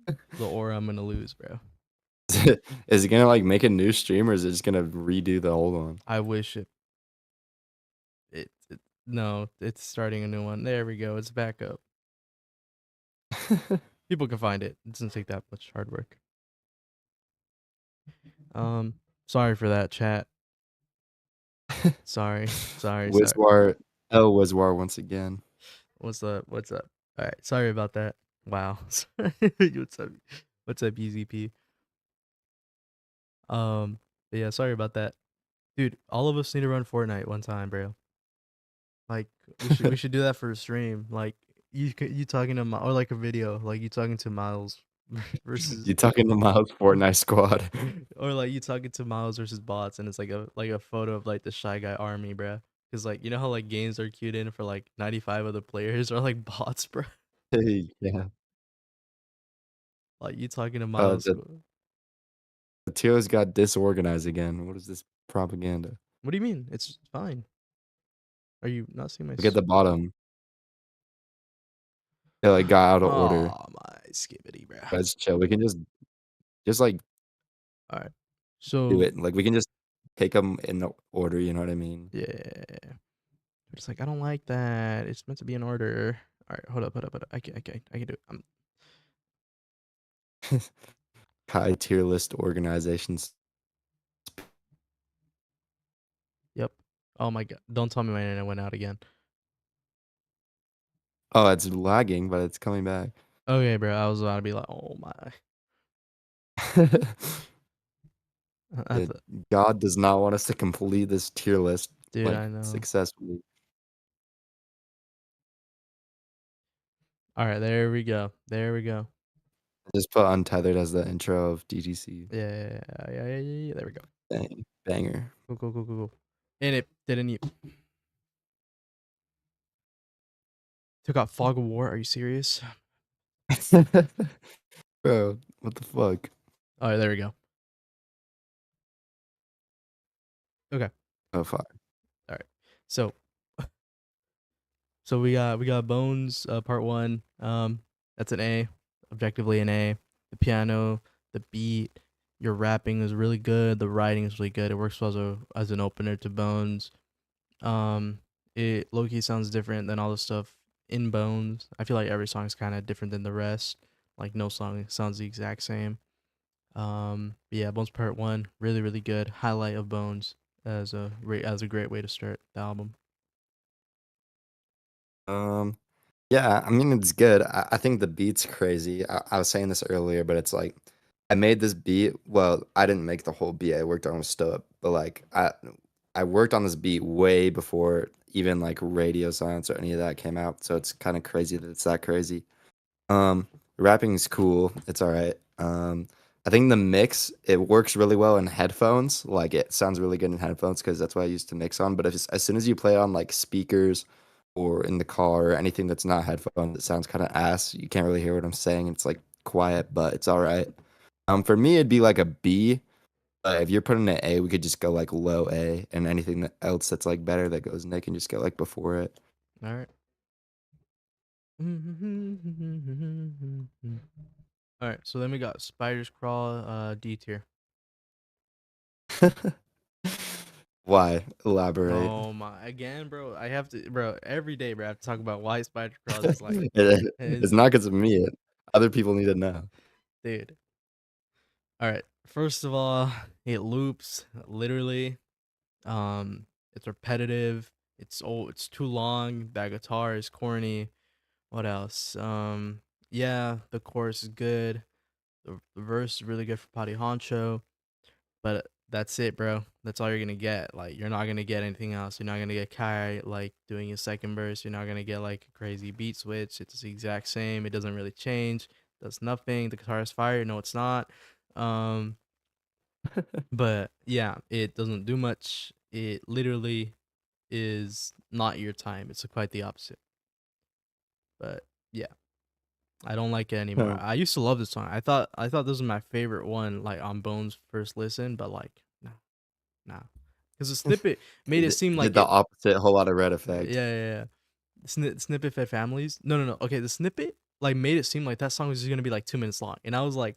the aura I'm gonna lose, bro. Is it gonna like make a new stream or is it just gonna redo the old one? I wish it no, it's starting a new one. There we go. It's back up. People can find it. It doesn't take that much hard work. Um, sorry for that, chat. Sorry, sorry. Wizwar, oh Wizwar once again. What's up? What's up? All right, sorry about that. Wow. what's up? What's up, EZP? But yeah, sorry about that, dude. All of us need to run Fortnite one time, bro. Like we should do that for a stream. Like you talking to or like a video, like you talking to Miles versus You talking to Miles Fortnite squad? or like you talking to Miles versus bots, and it's like a photo of like the Shy Guy army, bro. Cause like you know how like games are queued in for like 95 other players are like bots, bro. Hey, yeah. Like you talking to Uh, Miles. the the TOs got disorganized again. What is this propaganda? What do you mean? It's fine. Are you not seeing my? Look at the bottom. It like got out of order. Oh my skibbity, bro. Let's chill. We can just like All right. do So it. Like we can just take them in the order. You know what I mean? yeah, it's like I don't like that. It's meant to be in order. All right, hold up. I can do it. High tier list organizations. Yep. Oh my god! Don't tell me my internet went out again. Oh, it's lagging, but it's coming back. Okay, bro. I was about to be like, oh my. I Dude, thought, God does not want us to complete this tier list dude, like I know. successfully. All right, there we go. There we go. Just put untethered as the intro of DGC. Yeah. There we go. Banger. Cool. And it didn't. Took out Fog of War. Are you serious? Bro, what the fuck? All right, there we go. Okay. Oh fuck. All right. So we got Bones part 1. That's an A. Objectively an A. The piano, the beat, your rapping is really good. The writing is really good. It works well as an opener to Bones. Um it low key sounds different than all the stuff in Bones. I feel like every song is kind of different than the rest. Like no song sounds the exact same. But yeah, Bones Part 1, really good. Highlight of Bones as a great way to start the album. Um yeah, I mean it's good. I think the beat's crazy. I was saying this earlier, but it's like I made this beat. Well, I didn't make the whole beat. I worked on a stop, but like I worked on this beat way before even like Radio Silence or any of that came out. So it's kind of crazy that it's that crazy. Rapping's cool. It's all right. I think the mix it works really well in headphones. Like it sounds really good in headphones because that's what I used to mix on. But if as soon as you play it on like speakers or in the car or anything that's not headphones, it sounds kind of ass. You can't really hear what I'm saying. It's like quiet, but it's all right. For me, it'd be like a B. But if you're putting an A, we could just go like low A, and anything else that's like better that goes Nick can just go like before it. All right. All right, so then we got Spiders Crawl D tier. Why? Elaborate. Oh my, again, bro. I have to, bro, every day, bro, I have to talk about why Spiders Crawl is like It's it's not because of me. Other people need to know. dude. All right. First of all, it loops literally. It's repetitive. It's too long. That guitar is corny. What else? Yeah, the chorus is good. The verse is really good for Potty Honcho, but that's it, bro. That's all you're gonna get. Like, you're not gonna get anything else. You're not gonna get Kai like doing his second verse. You're not gonna get like a crazy beat switch. It's the exact same. It doesn't really change. Does nothing. The guitar is fire. No, it's not. Um, but yeah, it doesn't do much. It literally is not your time. It's quite the opposite. But yeah, I don't like it anymore. Oh, I used to love this song. I thought this was my favorite one, like on Bones' first listen. But like, nah, because the snippet made it seem did like the it. opposite whole lot of red effect. Yeah. Snippet fed families. No. Okay, the snippet like made it seem like that song was just gonna be like 2 minutes long, and I was like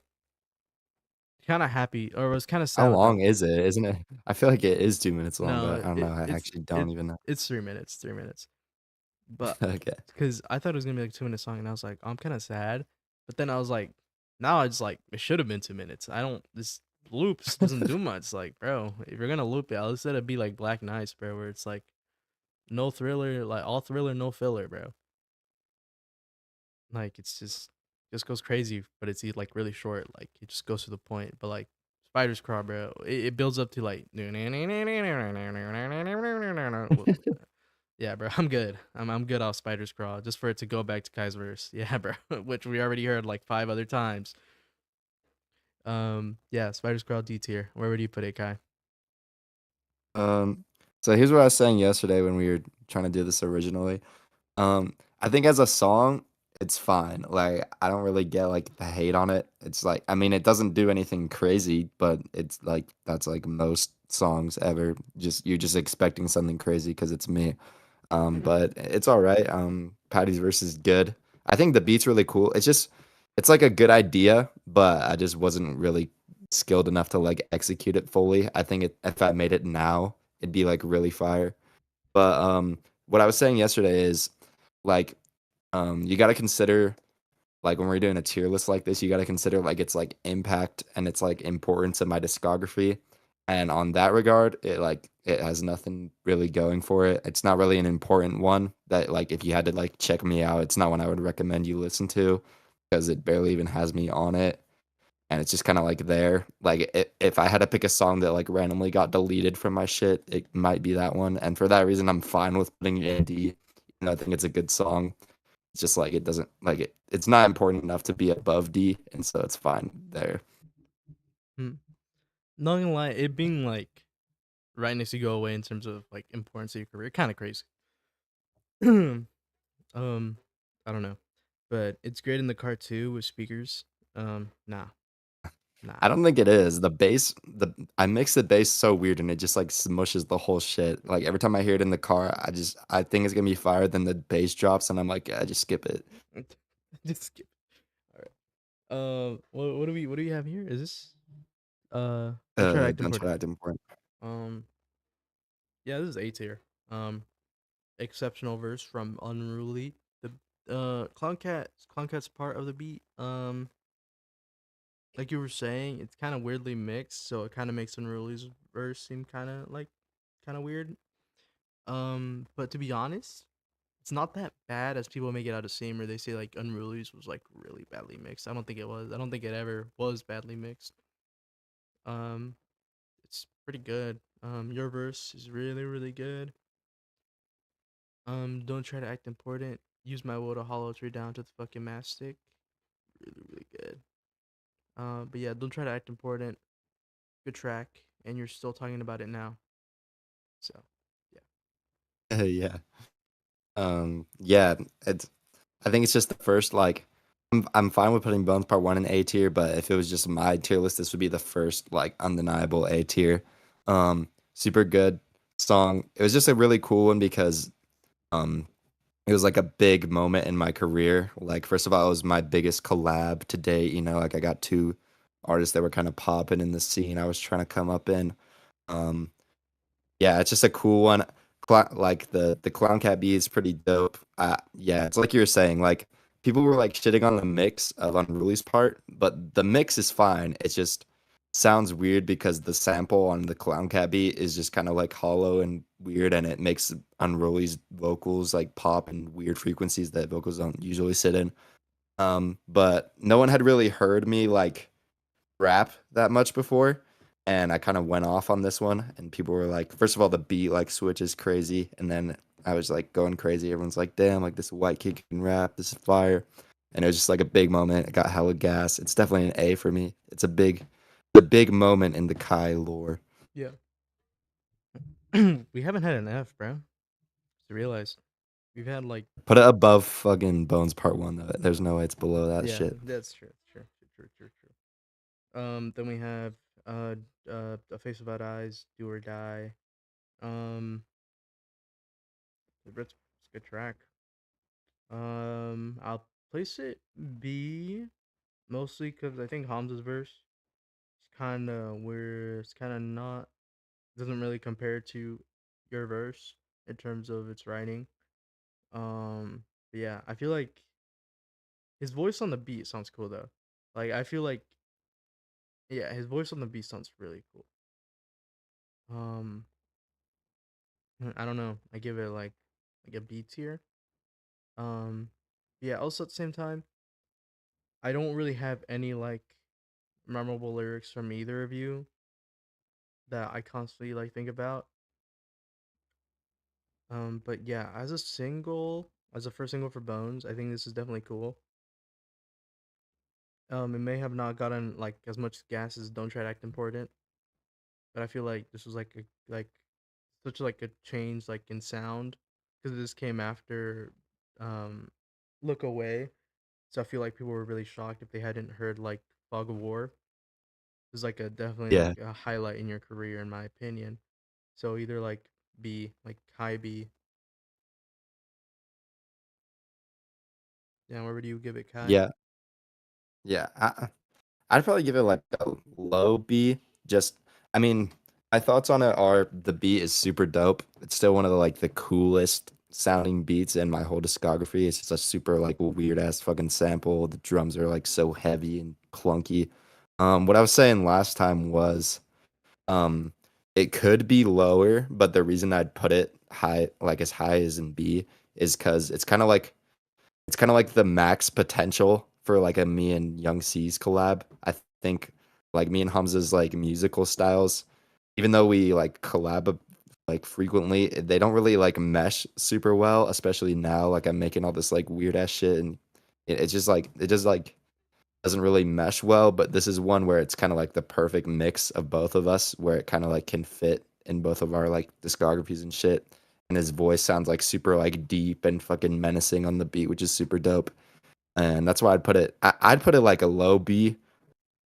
kind of happy, or I was kind of How sad with that. long is it? Isn't it? I feel like it is 2 minutes long, No, but I don't know. I it's actually don't it even know. it's 3 minutes, 3 minutes. But Okay. because I thought it was gonna be like 2 minute song, and I was like, I'm kind of sad. But then I was like, now I just like it should have been 2 minutes. I don't this loops doesn't do much. Like, bro, if you're gonna loop it, I'll let it be like Black Nights, bro, where it's like no thriller, like all thriller, no filler, bro. Like it's just goes crazy, but it's like really short. Like it just goes to the point. But like Spider's Crawl, bro, it builds up to like yeah, bro. I'm good. I'm good off Spider's Crawl just for it to go back to Kai's verse. Yeah, bro. Which we already heard like 5 other times. Yeah, Spider's Crawl D tier. Where would you put it, Kai? Um, so here's what I was saying yesterday when we were trying to do this originally. I think as a song, it's fine. Like, I don't really get like the hate on it. It's like, I mean, it doesn't do anything crazy, but it's like that's like most songs ever. Just you're just expecting something crazy because it's me. But it's all right. Patty's verse is good. I think the beat's really cool. It's just it's like a good idea, but I just wasn't really skilled enough to like execute it fully. I think if I made it now, it'd be like really fire. But what I was saying yesterday is like you got to consider like when we're doing a tier list like this, you got to consider like its like impact and its like importance in my discography. And on that regard, it has nothing really going for it. It's not really an important one that like if you had to like check me out, it's not one I would recommend you listen to because it barely even has me on it. And it's just kind of like there. Like if I had to pick a song that like randomly got deleted from my shit, it might be that one. And for that reason, I'm fine with putting it in D. I think it's a good song. It's just like it doesn't like it's not important enough to be above D, and so it's fine there. Hmm. Not gonna lie, it being like right next to Go Away in terms of like importance to your career, kind of crazy. um, I don't know, but it's great in the car too with speakers. Nah, nah. I don't think it is. The bass, the I mix the bass so weird and it just like smushes the whole shit. Like every time I hear it in the car, I think it's gonna be fire, then the bass drops and I'm like, I just skip it. Just skip. All right. What do we have here? Is this don't try to act Don't try important. to act important. Um, yeah, this is A tier. Um, exceptional verse from Unruly. The Clown Cat's part of the beat. Like you were saying, it's kind of weirdly mixed, so it kind of makes Unruly's verse seem kind of weird. But to be honest, it's not that bad as people make it out of seem, or they say like Unruly's was like really badly mixed. I don't think it was. I don't think it ever was badly mixed. Um, it's pretty good. Your verse is really really good. Don't try to act important. Use my will to hollow tree down to the fucking mastic. Really really good. But yeah, don't try to act important. Good track, and you're still talking about it now. So, yeah. Yeah. Yeah, it's I think it's just the first like I'm fine with putting Bones Part 1 in A tier, but if it was just my tier list, this would be the first like undeniable A tier. Super good song. It was just a really cool one because um it was like a big moment in my career. Like first of all, it was my biggest collab to date, like I got two artists that were kind of popping in the scene I was trying to come up in. Um yeah, it's just a cool one. Like the Clown Cat B is pretty dope. Yeah, it's like you were saying. Like people were like shitting on the mix of Unruly's part, but the mix is fine. It just sounds weird because the sample on the Clown Cat beat is just kind of like hollow and weird, and it makes Unruly's vocals like pop in weird frequencies that vocals don't usually sit in. But no one had really heard me like rap that much before, and I kind of went off on this one, and people were like, first of all, the beat like switches crazy, and then I was like going crazy. Everyone's like, damn, like this white kid can rap, this is fire. And it was just like a big moment. It got hella gas. It's definitely an A for me. It's the big moment in the Kai lore. Yeah. We haven't had an F, bro. To realize we've had like Put it above fucking Bones Part 1 though. There's no way it's below that yeah, shit. that's true. True. True. True. True. True. Then we have a face without eyes, do or die. Um, it's a good track. I'll place it B mostly because I think Hamza's verse is kind of where it's kind of not doesn't really compare to your verse in terms of its writing. But yeah, I feel like his voice on the beat sounds cool though. Like I feel like yeah, his voice on the beat sounds really cool. Um, I don't know. I give it like a B tier. Um, yeah. Also at the same time, I don't really have any like memorable lyrics from either of you that I constantly like think about. But yeah, as a single, as a first single for Bones, I think this is definitely cool. It may have not gotten like as much gas as Don't Try to Act Important, but I feel like this was like like such like a change like in sound because this came after um Look Away. So I feel like people were really shocked if they hadn't heard like Fog of War. It's like a definitely like Yeah. a highlight in your career in my opinion. So either like B, like high B. Yeah, where would you give it, Kai? Yeah. Yeah. I'd probably give it like a low B. Just, I mean, my thoughts on it are the beat is super dope. It's still one of the like the coolest sounding beats in my whole discography. It's just a super like weird ass fucking sample. The drums are like so heavy and clunky. What I was saying last time was, um, it could be lower, but the reason I'd put it high, like as high as in B, is because it's kind of like the max potential for like a me and Young C's collab. I think like me and Hamza's like musical styles, even though we like collab like frequently, they don't really like mesh super well, especially now. Like I'm making all this like weird ass shit and it's just like it just like doesn't really mesh well, but this is one where it's kind of like the perfect mix of both of us where it kind of like can fit in both of our like discographies and shit. And his voice sounds like super like deep and fucking menacing on the beat, which is super dope. And that's why I'd put it. I'd put it like a low B,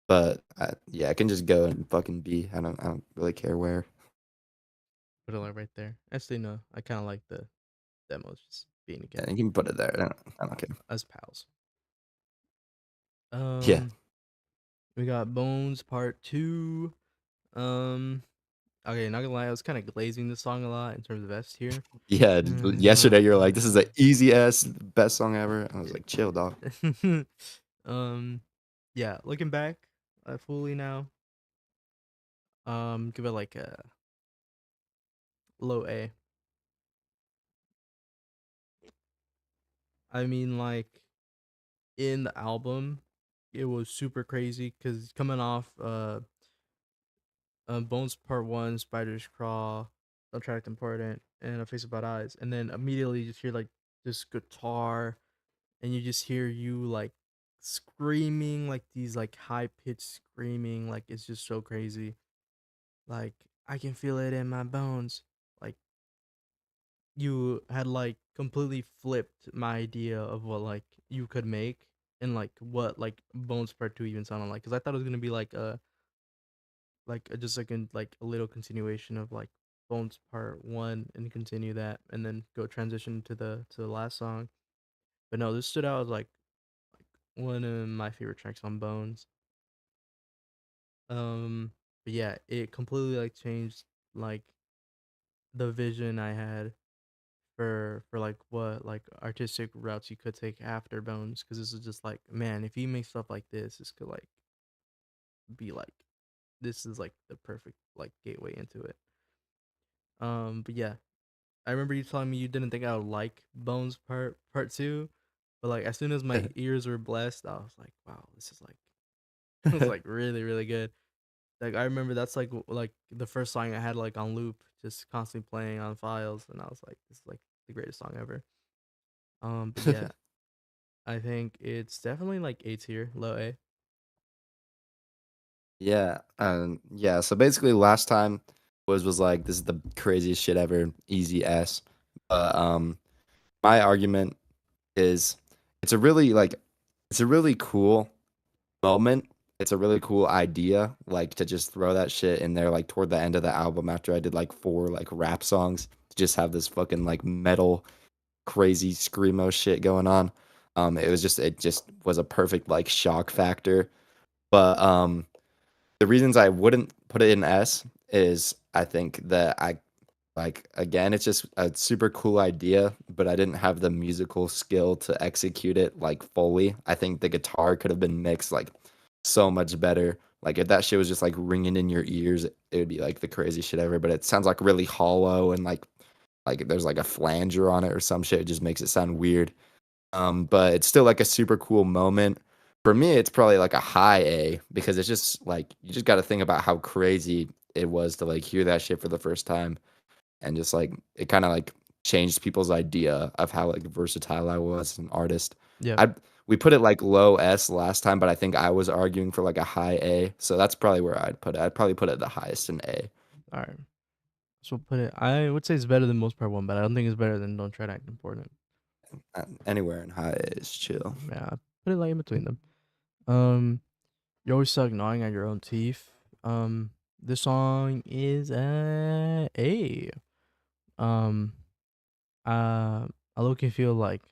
but yeah, I can just go and fucking B. I don't really care where. Put it like right there. Actually, no. I kind of like the demos just being Yeah, together. you can put it there. I don't care. As pals. Yeah, Um, we got Bones Part Two. Um, okay, not gonna lie, I was kind of glazing this song a lot in terms of S tier. yeah. Yesterday you're like, this is the easy ass best song ever. I was like, chill, dog. um, yeah. Looking back, fully now, give it like a low A. I mean, like in the album, it was super crazy because coming off Bones Part One, Spiders Crawl, Subtract Important, and A Face About Eyes, and then immediately you just hear like this guitar, and you just hear you like screaming like these like high pitched screaming, like it's just so crazy. Like I can feel it in my bones. Like you had like completely flipped my idea of what like you could make and like what like Bones Part Two even sounded like. Because I thought it was gonna be like just like a little continuation of like Bones Part One and continue that and then go transition to the last song. But no, this stood out as like one of my favorite tracks on Bones. But yeah, it completely like changed like the vision I had for like what like artistic routes you could take after Bones because this is just like man, if you make stuff like this could like be like this is like the perfect like gateway into it. But yeah, I remember you telling me you didn't think I would like Bones part two, but like as soon as my ears were blessed, I was like, wow, this is like it's like really really good. Like I remember that's like the first song I had like on loop, just constantly playing on files, and I was like, this is like the greatest song ever. But yeah, I think it's definitely like A tier, low A. Yeah, yeah. So basically, last time was like this is the craziest shit ever, easy S. But my argument is it's a really like it's a really cool moment. It's a really cool idea, like to just throw that shit in there, like toward the end of the album after I did like four like rap songs to just have this fucking like metal crazy screamo shit going on. It just was a perfect like shock factor. But the reasons I wouldn't put it in S is I think that I like again, it's just a super cool idea, but I didn't have the musical skill to execute it like fully. I think the guitar could have been mixed like so much better. Like if that shit was just like ringing in your ears, it would be like the craziest shit ever. But it sounds like really hollow and like there's like a flanger on it or some shit. It just makes it sound weird. But it's still like a super cool moment. For me, it's probably like a high A because it's just like you just got to think about how crazy it was to like hear that shit for the first time and just like it kind of like changed people's idea of how like versatile I was as an artist. Yep. I We put it like low S last time, but I think I was arguing for like a high A, so that's probably where I'd put it. I'd probably put it the highest in A. All right. So put it. I would say it's better than Most Part One, but I don't think it's better than Don't Try to Act Important. Anywhere in high A is chill. Yeah, put it like in between them. Um, you always suck gnawing at your own teeth. This song is A. Um, I look and feel like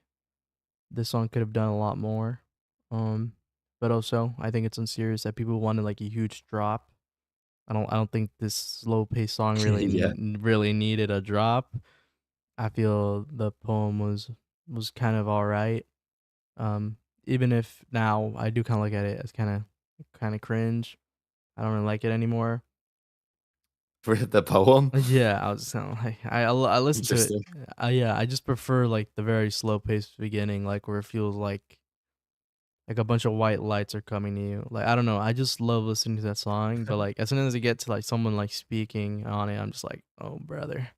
this song could have done a lot more. Um, but also I think it's unserious that people wanted like a huge drop. I don't think this slow paced song really Yeah. really needed a drop. I feel the poem was kind of all right. Um, Even if now I do kind of look at it as kind of cringe. I don't really like it anymore. For the poem. Yeah, I was kind of like I listen to it. Interesting. Yeah, I just prefer like the very slow paced beginning, like where it feels like a bunch of white lights are coming to you. Like I don't know, I just love listening to that song. But like as soon as I get to like someone like speaking on it, I'm just like, oh brother.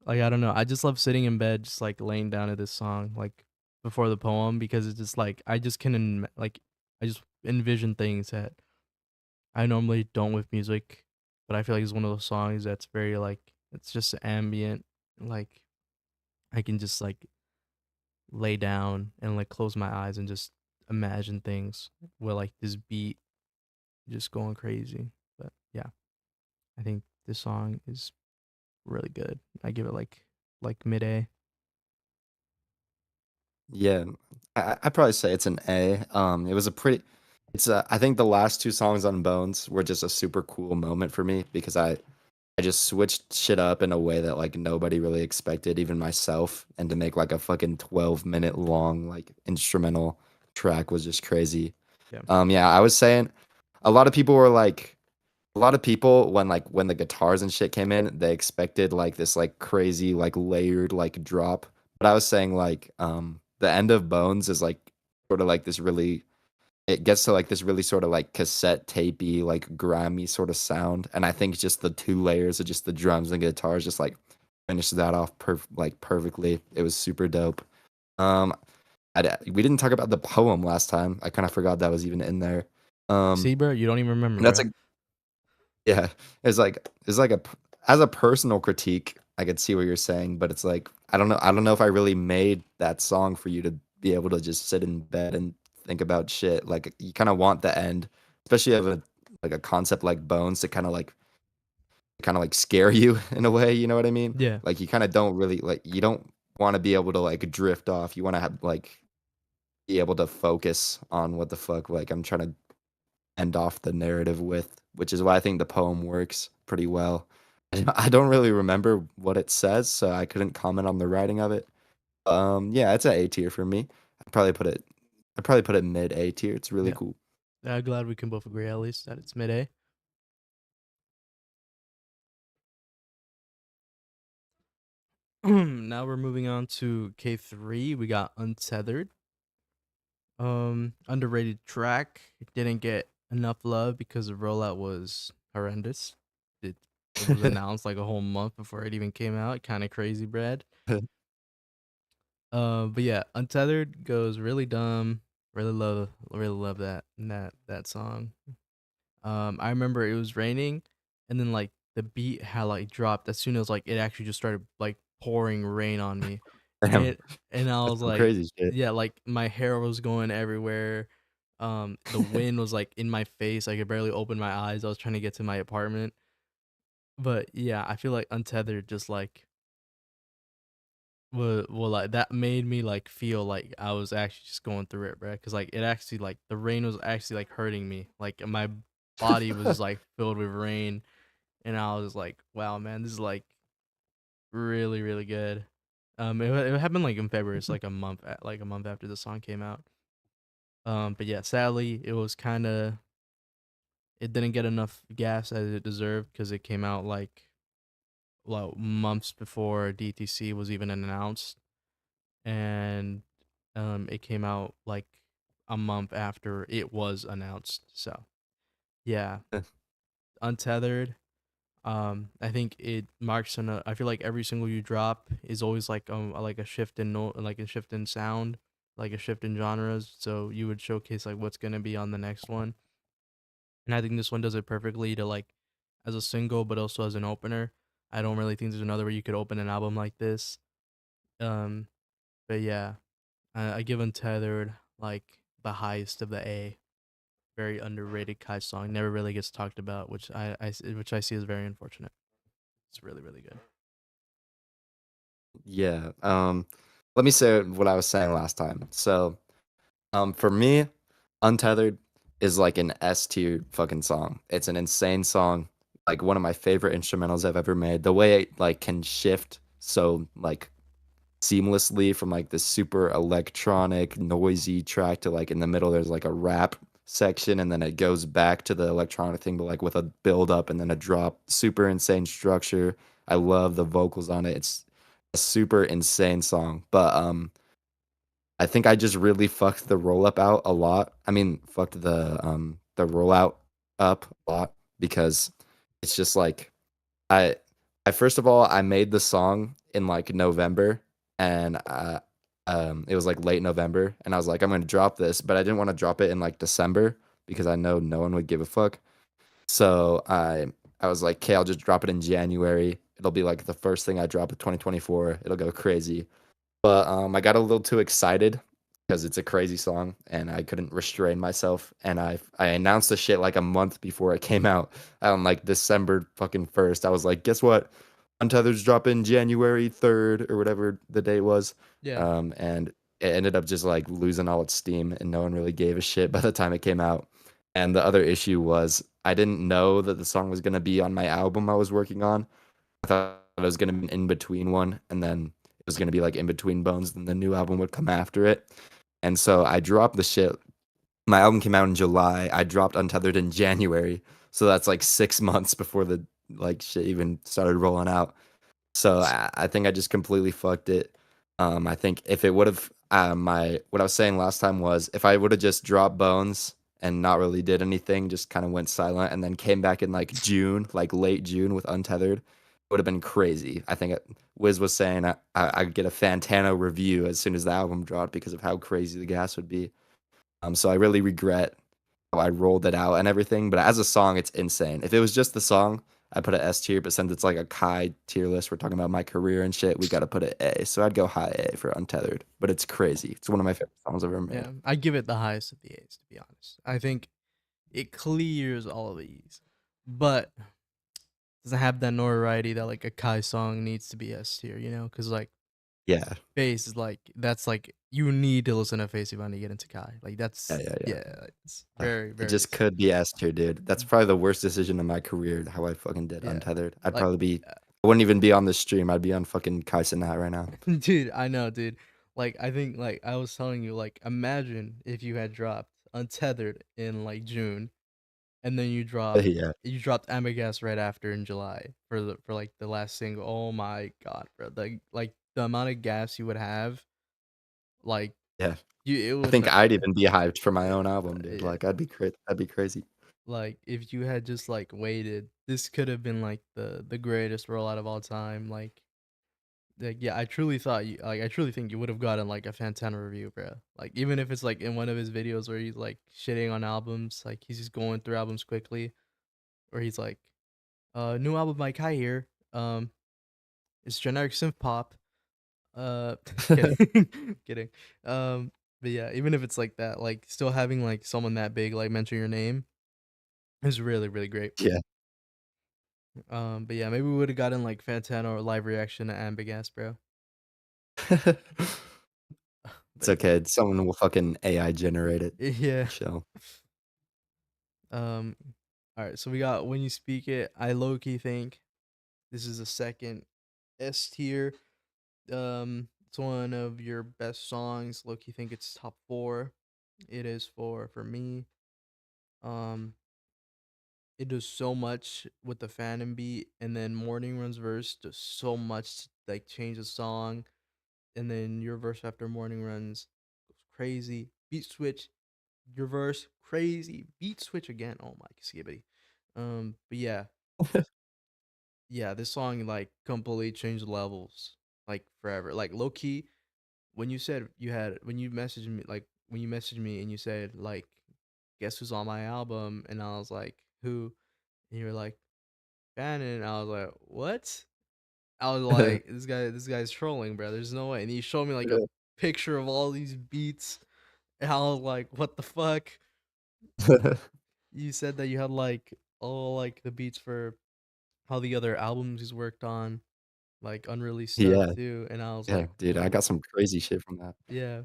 Like I don't know, I just love sitting in bed, just like laying down to this song, like before the poem, because it's just like I just can like I just envision things that I normally don't with music, but I feel like it's one of those songs that's very like it's just ambient. Like I can just like lay down and like close my eyes and just imagine things with like this beat just going crazy. But yeah, I think this song is really good. I give it like mid A. Yeah, I'd probably say it's an A. It was a pretty. I think the last two songs on Bones were just a super cool moment for me because I just switched shit up in a way that like nobody really expected, even myself, and to make like a fucking 12-minute long like instrumental track was just crazy. Yeah. Yeah, I was saying a lot of people were like a lot of people when the guitars and shit came in, they expected like this like crazy like layered like drop. But I was saying like the end of Bones is like sort of like this really it gets to like this really sort of like cassette tapey like grimy sort of sound, and I think just the two layers of just the drums and guitars just like finished that off perfectly. It was super dope. Um we didn't talk about the poem last time. I kind of forgot that was even in there. Um See, bro, you don't even remember, that's bro. a Yeah, it's like as a personal critique, I could see what you're saying, but it's like I don't know if I really made that song for you to be able to just sit in bed and think about shit. Like you kind of want the end, especially of a like a concept like Bones to kind of like scare you in a way, you know what I mean? Yeah, Like you kind of don't really like you don't want to be able to like drift off. You want to have like be able to focus on what the fuck like I'm trying to end off the narrative with, which is why I think the poem works pretty well. I don't really remember what it says, so I couldn't comment on the writing of it. Yeah, it's an A tier for me. I'd probably put it mid A tier. It's really yeah. cool. Glad we can both agree at least that it's mid A. Now we're moving on to K3. We got Untethered. Underrated track. It didn't get enough love because the rollout was horrendous. It it was announced like a whole month before it even came out. Kind of crazy, Brad. But yeah, Untethered goes really dumb. Really love that song. I remember it was raining, and then like the beat had like dropped as soon as like it actually just started like pouring rain on me, Damn, and I that's was some like, crazy shit. yeah, like my hair was going everywhere. The wind was like in my face. I could barely open my eyes. I was trying to get to my apartment, but yeah, I feel like Untethered just like well, like that made me like feel like I was actually just going through it, bro. Cause like it actually like the rain was actually like hurting me. Like my body was like filled with rain, and I was like, wow, man, this is like really really good. It happened like in February. It's like like a month after the song came out. But yeah, sadly, it was kind of it didn't get enough gas as it deserved because it came out like months before DTC was even announced, and it came out like a month after it was announced. So yeah, Untethered. I think it marks an. I feel like every single you drop is always like a shift in like a shift in sound, like a shift in genres. So you would showcase like what's gonna be on the next one, and I think this one does it perfectly to like as a single, but also as an opener. I don't really think there's another way you could open an album like this. Um, but yeah, I give Untethered like the highest of the A. Very underrated Kai song. Never really gets talked about, which I see as very unfortunate. It's really really good. Yeah. Let me say what I was saying last time. So, for me, Untethered is like an S tier fucking song. It's an insane song. Like one of my favorite instrumentals I've ever made. The way it like can shift so like seamlessly from like this super electronic noisy track to like in the middle there's like a rap section and then it goes back to the electronic thing but like with a build up and then a drop. Super insane structure. I love the vocals on it. It's a super insane song. But I think I just really fucked the roll up out a lot. I mean, fucked the rollout up a lot because it's just like I I first of all I made the song in like November and it was like late November and I was like I'm gonna drop this, but I didn't want to drop it in like December because I know no one would give a fuck. So I was like, okay, I'll just drop it in January. It'll be like the first thing I drop in 2024. It'll go crazy. But, I got a little too excited because it's a crazy song, and I couldn't restrain myself, and I announced the shit, like, a month before it came out on, like, December fucking 1st. I was like, "Guess what? Untethered's dropping January 3rd," or whatever the date was, Yeah, and it ended up just, like, losing all its steam, and no one really gave a shit by the time it came out. And the other issue was I didn't know that the song was gonna be on my album I was working on. I thought it was gonna be an in between one, and then it was gonna be like in between Bones, then the new album would come after it. And so I dropped the shit. My album came out in July. I dropped Untethered in January. So that's like 6 months before the like shit even started rolling out. So I think I just completely fucked it. I think if it would have my what I was saying last time was if I would have just dropped Bones and not really did anything, just kind of went silent and then came back in like June, like late June with Untethered, it would have been crazy. I think Wiz was saying I'd get a Fantano review as soon as the album dropped because of how crazy the gas would be. So I really regret how I rolled it out and everything. But as a song, it's insane. If it was just the song, I put an S tier. But since it's like a Kai tier list, we're talking about my career and shit. We got to put it A. So I'd go high A for Untethered. But it's crazy. It's one of my favorite songs I've ever made. yeah. I give it the highest of the A's, to be honest. I think it clears all of these, but doesn't have that notoriety that like a Kai song needs to be S tier, you know? Because like Yeah, Face is like that's like you need to listen to Face Ivan to get into Kai. Like yeah, that's yeah, yeah. yeah, it's very It very just could be S tier, dude. That's probably the worst decision of my career. How I fucking did yeah. Untethered. I'd Like probably be. I wouldn't even be on this stream. I'd be on fucking Kai Cenat right now. dude, I know, dude. Like I think like I was telling you, like imagine if you had dropped Untethered in like June, and then Yeah, you dropped Amigas right after in July for like the last single. Oh my god, bro! Like the amount of gas you would have, like yeah. you it I would think not. I'd even be hyped for my own album, dude. Yeah, Like I'd be crazy. That'd be crazy. like if you had just like waited, this could have been like the greatest rollout of all time. Like yeah, I truly think you would have gotten like a Fantana review, bro. Like even if it's like in one of his videos where he's like shitting on albums, like he's just going through albums quickly, or he's like, new album by Kai here. It's generic synth pop. Kidding, kidding. Um, but yeah, even if it's like that, like still having like someone that big like mention your name is really really great. Yeah. But yeah, maybe we would have gotten like Fantana or live reaction to Ambigas, bro. It's But okay. Someone will fucking AI generate it. yeah. Chill. Um. All right. So we got when you speak it. I low key think this is a second S tier. It's one of your best songs. Low key think it's top four. It is for me. Um. It does so much with the Phantom beat, and then Morning Run's verse does so much to, like, change the song, and then your verse after Morning Runs goes crazy. Beat switch, your verse crazy. Beat switch again. Oh my skibbity. But yeah, yeah, this song like completely changed levels, like forever. Like low key, when you said you had when you messaged me, like when you messaged me and you said like, guess who's on my album, and I was like, who? And you were like, Bannon. I was like, what? I was like, this guy's trolling, bro. There's no way. And he showed me like a picture of all these beats, and I was like, what the fuck? You said that you had like all like the beats for how the other albums he's worked on, like unreleased stuff Yeah, too. And I was yeah, like, dude, I got some crazy shit from that. yeah.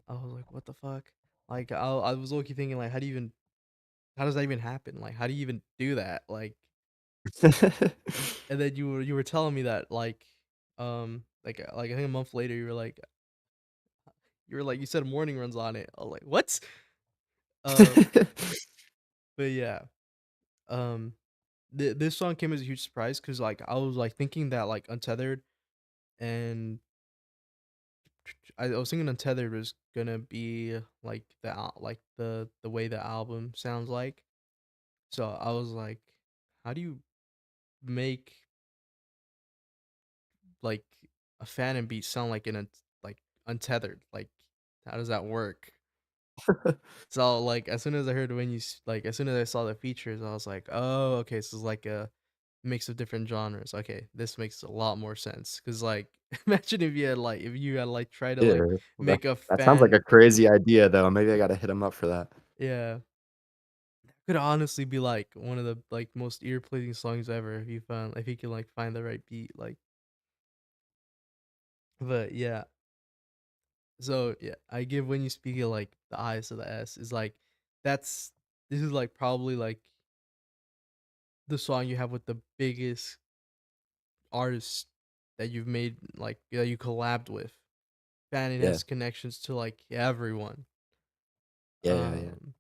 I was like, what the fuck? Like, I was low-key thinking like, how does that even happen? Like, how do you even do that? Like, and then you were telling me that like I think a month later you said morning runs on it. I was like, what? Uh, but yeah, um, this song came as a huge surprise because like I was like thinking that like Untethered and I was thinking Untethered was gonna be like like the way the album sounds like. So I was like, how do you make like a Phantom beat sound like like Untethered? Like, how does that work? So like as soon as I heard like as soon as I saw the features, I was like, oh, okay, so it's like a mix of different genres. Okay, this makes a lot more sense. Cause like imagine if you had like tried to Yeah, like that make a that sounds like fan a crazy idea, though. Maybe I gotta hit him up for that. yeah. Could honestly be like one of the like most ear pleasing songs ever if you can like find the right beat. Like but yeah. So yeah, I give when you speak it like the eyes to the S is like that's this is like probably like the song you have with the biggest artist that you've made like that you collabed with. Bannon Yeah. has connections to like everyone. Yeah, yeah, yeah. Um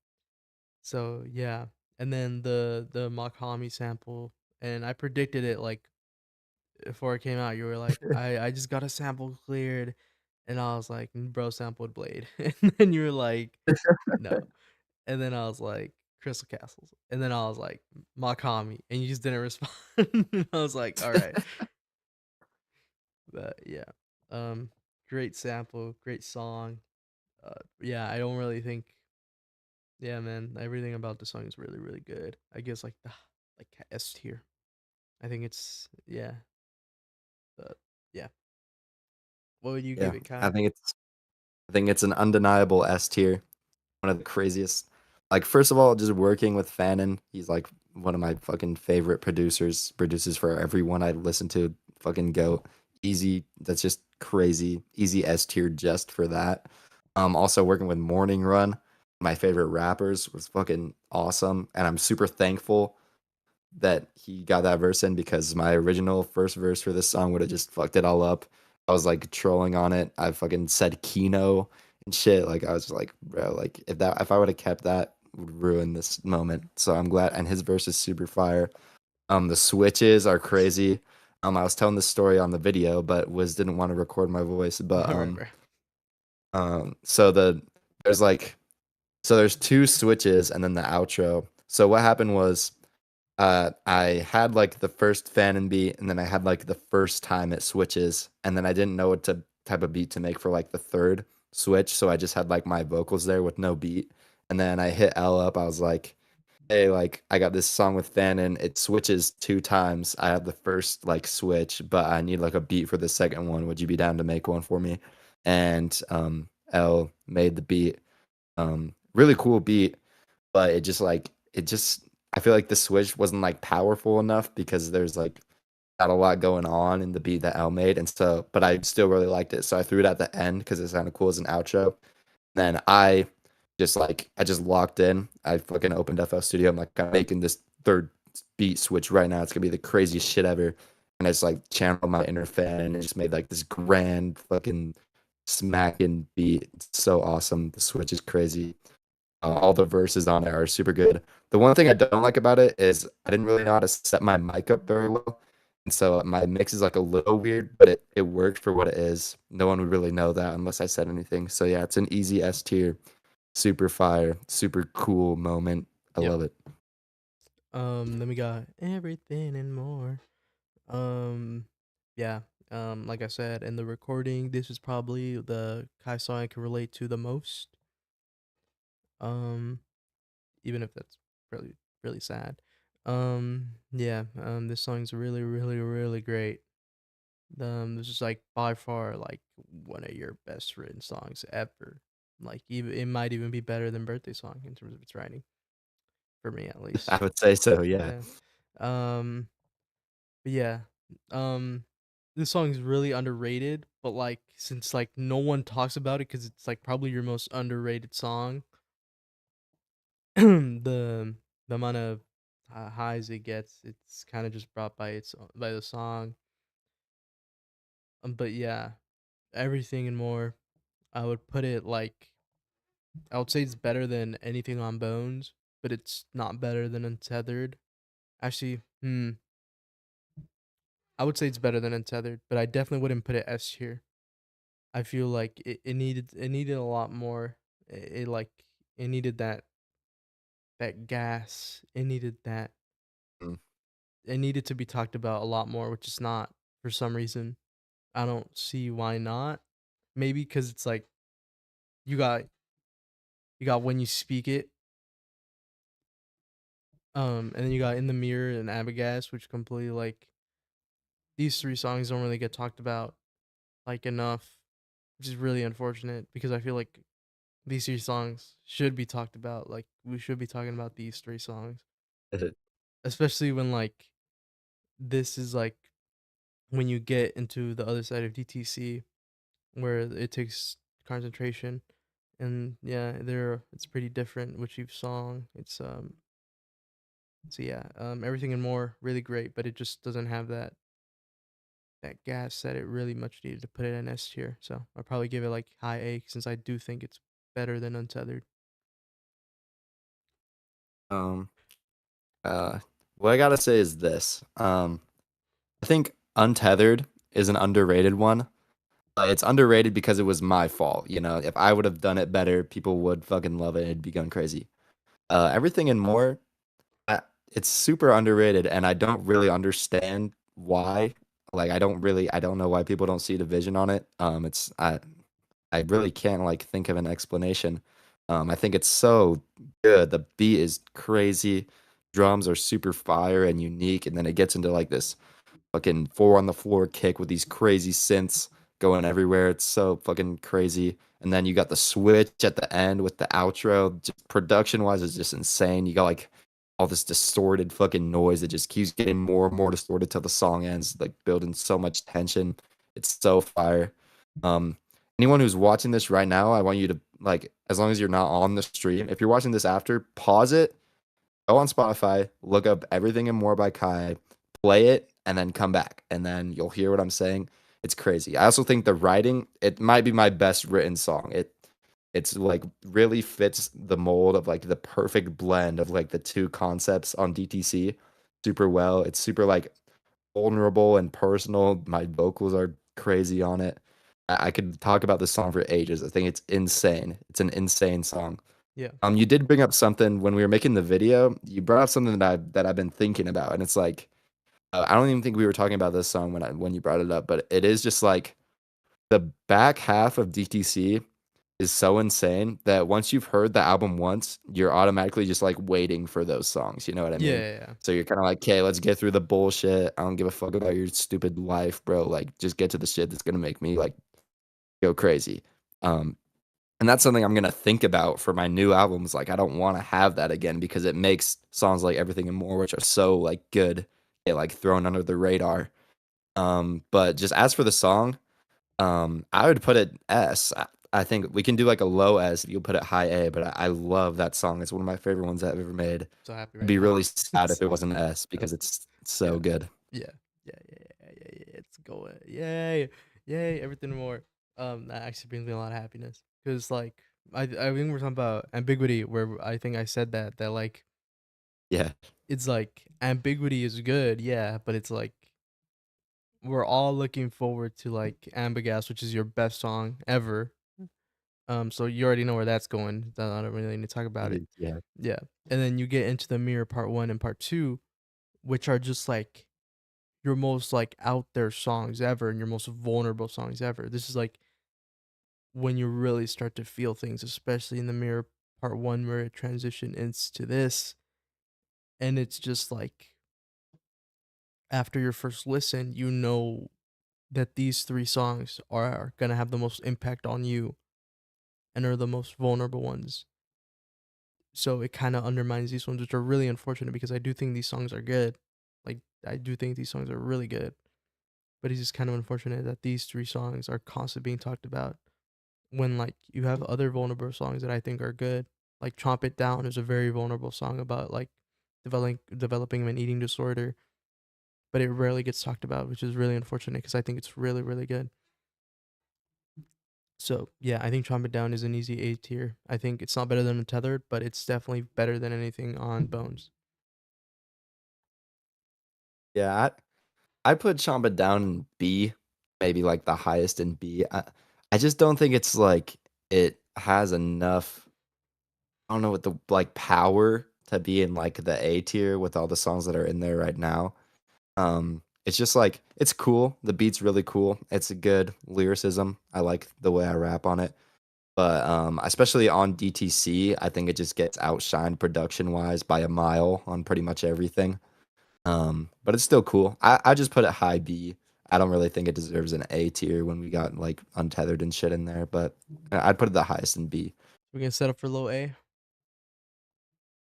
so yeah. And then the Makami sample and I predicted it like before it came out. You were like, I just got a sample cleared and I was like, bro sampled Blade. And then you were like, no. And then I was like, Crystal Castles. And then I was like, Makami. And you just didn't respond. I was like, all right. But yeah. Um, great sample, great song. Yeah, I don't really think yeah, man, everything about the song is really, really good. I guess like the like S tier. I think it's yeah. But yeah. What would you give Yeah, it, I Kai? think it's I think it's an undeniable S tier. One of the craziest. Like, first of all, just working with Fannin, he's like one of my fucking favorite producers. Produces for everyone I listen to. Fucking goat. Easy. That's just crazy. Easy S tier just for that. Also working with Morning Run, my favorite rappers, was fucking awesome, and I'm super thankful that he got that verse in because my original first verse for this song would have just fucked it all up. I was like trolling on it. I fucking said Kino and shit. Like I was like, bro, like if I would have kept that, would ruin this moment. So I'm glad. And his verse is super fire. The switches are crazy. I was telling this story on the video, but Wiz didn't want to record my voice. But All right, bro. so there's two switches and then the outro. So what happened was I had like the first fan and beat, and then I had like the first time it switches, and then I didn't know what type of beat to make for like the third switch, so I just had like my vocals there with no beat, and then I hit L up. I was like, "Hey, like I got this song with fan and it switches two times. I have the first like switch, but I need like a beat for the second one. Would you be down to make one for me?" And L made the beat. Really cool beat, but it just I feel like the switch wasn't like powerful enough because there's like had a lot going on in the beat that L made, and so but I still really liked it. So I threw it at the end because it sounded cool as an outro. Then I just locked in. I fucking opened FL Studio. I'm like, I'm making this third beat switch right now. It's gonna be the craziest shit ever. And I just like channeled my inner fan and just made like this grand fucking smacking beat. It's so awesome. The switch is crazy. All the verses on it are super good. The one thing I don't like about it is I didn't really know how to set my mic up very well. And so my mix is like a little weird, but it worked for what it is. No one would really know that unless I said anything. So yeah, it's an easy S tier. Super fire, super cool moment. I Yep. love it. Then we got everything and more. Um, yeah. Like I said in the recording, this is probably the Kai song I can relate to the most. Um, Even if that's really really sad. Yeah. This song's really really really great. This is like by far like one of your best written songs ever. Like even it might even be better than Birthday Song in terms of its writing, for me at I least. would say so, yeah. Yeah. Um. But yeah. Um. This song is really underrated, but like since like no one talks about it because it's like probably your most underrated song, the the amount of highs it gets, it's kind of just brought by the song. But yeah, everything and more. I would put it like I would say it's better than anything on Bones, but it's not better than Untethered. Actually, I would say it's better than Untethered, but I definitely wouldn't put it S tier. I feel like it needed a lot more. It like it needed that gas. Mm. It needed to be talked about a lot more, which is not for some reason. I don't see why not. Maybe because it's like you got you got when you speak it, and then you got in the mirror and Abigas, which completely like these three songs don't really get talked about like enough, which is really unfortunate because I feel like these three songs should be talked about. Like we should be talking about these three songs, especially when like this is like when you get into the other side of DTC where it takes concentration. And yeah, there it's pretty different with each song. So yeah, everything and more really great, but it just doesn't have that gas that it really much needed to put it in S tier. So I'll probably give it like high A since I do think it's better than Untethered. Um, uh, what I gotta say is this. I think Untethered is an underrated one. It's underrated because it was my fault. You know, if I would have done it better, people would fucking love it. It'd be going crazy. Everything and more, I, it's super underrated, and I don't really understand why. Like, I don't know why people don't see the vision on it. I really can't like think of an explanation. I think it's so good. The beat is crazy. Drums are super fire and unique, and then it gets into like this fucking four on the floor kick with these crazy synths going everywhere. It's so fucking crazy. And then you got the switch at the end with the outro. Just production wise, it's just insane. You got like all this distorted fucking noise that just keeps getting more and more distorted till the song ends, like building so much tension. It's so fire. Um, anyone who's watching this right now, I want you to like, as long as you're not on the stream, if you're watching this after, pause it, go on Spotify, look up Everything and More by Kai, play it, and then come back. And then you'll hear what I'm saying. It's crazy. I also think the writing, it might be my best written song. It's like really fits the mold of like the perfect blend of like the two concepts on DTC super well. It's super like vulnerable and personal. My vocals are crazy on it. I could talk about this song for ages. I think it's insane. It's an insane song. Yeah. You did bring up something when we were making the video. You brought up something that I've been thinking about, and it's like I don't even think we were talking about this song when you brought it up, but it is just like the back half of DTC is so insane that once you've heard the album once, you're automatically just like waiting for those songs. You know what I Yeah, mean? yeah, yeah. So you're kind of like, okay, let's get through the bullshit. I don't give a fuck about your stupid life, bro. Like, just get to the shit that's gonna make me like go crazy. Um, and that's something I'm gonna think about for my new albums. Like, I don't want to have that again because it makes songs like Everything and More, which are so like good, get like thrown under the radar. But just as for the song, I would put it S. I think we can do like a low S if you put it high A, but I love that song. It's one of my favorite ones I've ever made. So happy It'd right be now. really sad if It's it wasn't S because it's so yeah, good. yeah, yeah. It's going. Yay, yay, everything more. That actually brings me a lot of happiness because like I think we're talking about ambiguity where I think I said that like Yeah. it's like ambiguity is good, yeah, but it's like we're all looking forward to like Ambigast, which is your best song ever. So you already know where that's going. I don't really need to talk about it. Yeah. Yeah, and then you get into the mirror part one and part two, which are just like your most like out there songs ever and your most vulnerable songs ever. This is like when you really start to feel things, especially in the mirror part one where it transition into this, and it's just like after your first listen, you know that these three songs are gonna have the most impact on you and are the most vulnerable ones. So it kind of undermines these ones, which are really unfortunate because I do think these songs are good. Like I do think these songs are really good, but it's just kind of unfortunate that these three songs are constantly being talked about when like you have other vulnerable songs that I think are good. Like "Chomp It Down" is a very vulnerable song about like developing an eating disorder, but it rarely gets talked about, which is really unfortunate because I think it's really really good. So yeah, I think "Chomp It Down" is an easy A tier. I think it's not better than "Untethered," but it's definitely better than anything on Bones. Yeah. I put Chamba down in B, maybe like the highest in B. I just don't think it's like it has enough. I don't know what the like power to be in like the A tier with all the songs that are in there right now. It's just like it's cool. The beat's really cool. It's a good lyricism. I like the way I rap on it. But especially on DTC, I think it just gets outshined production wise by a mile on pretty much everything. But it's still cool. I just put it high B. I don't really think it deserves an A tier when we got like untethered and shit in there, but I'd put it the highest in B. We can set up for low A.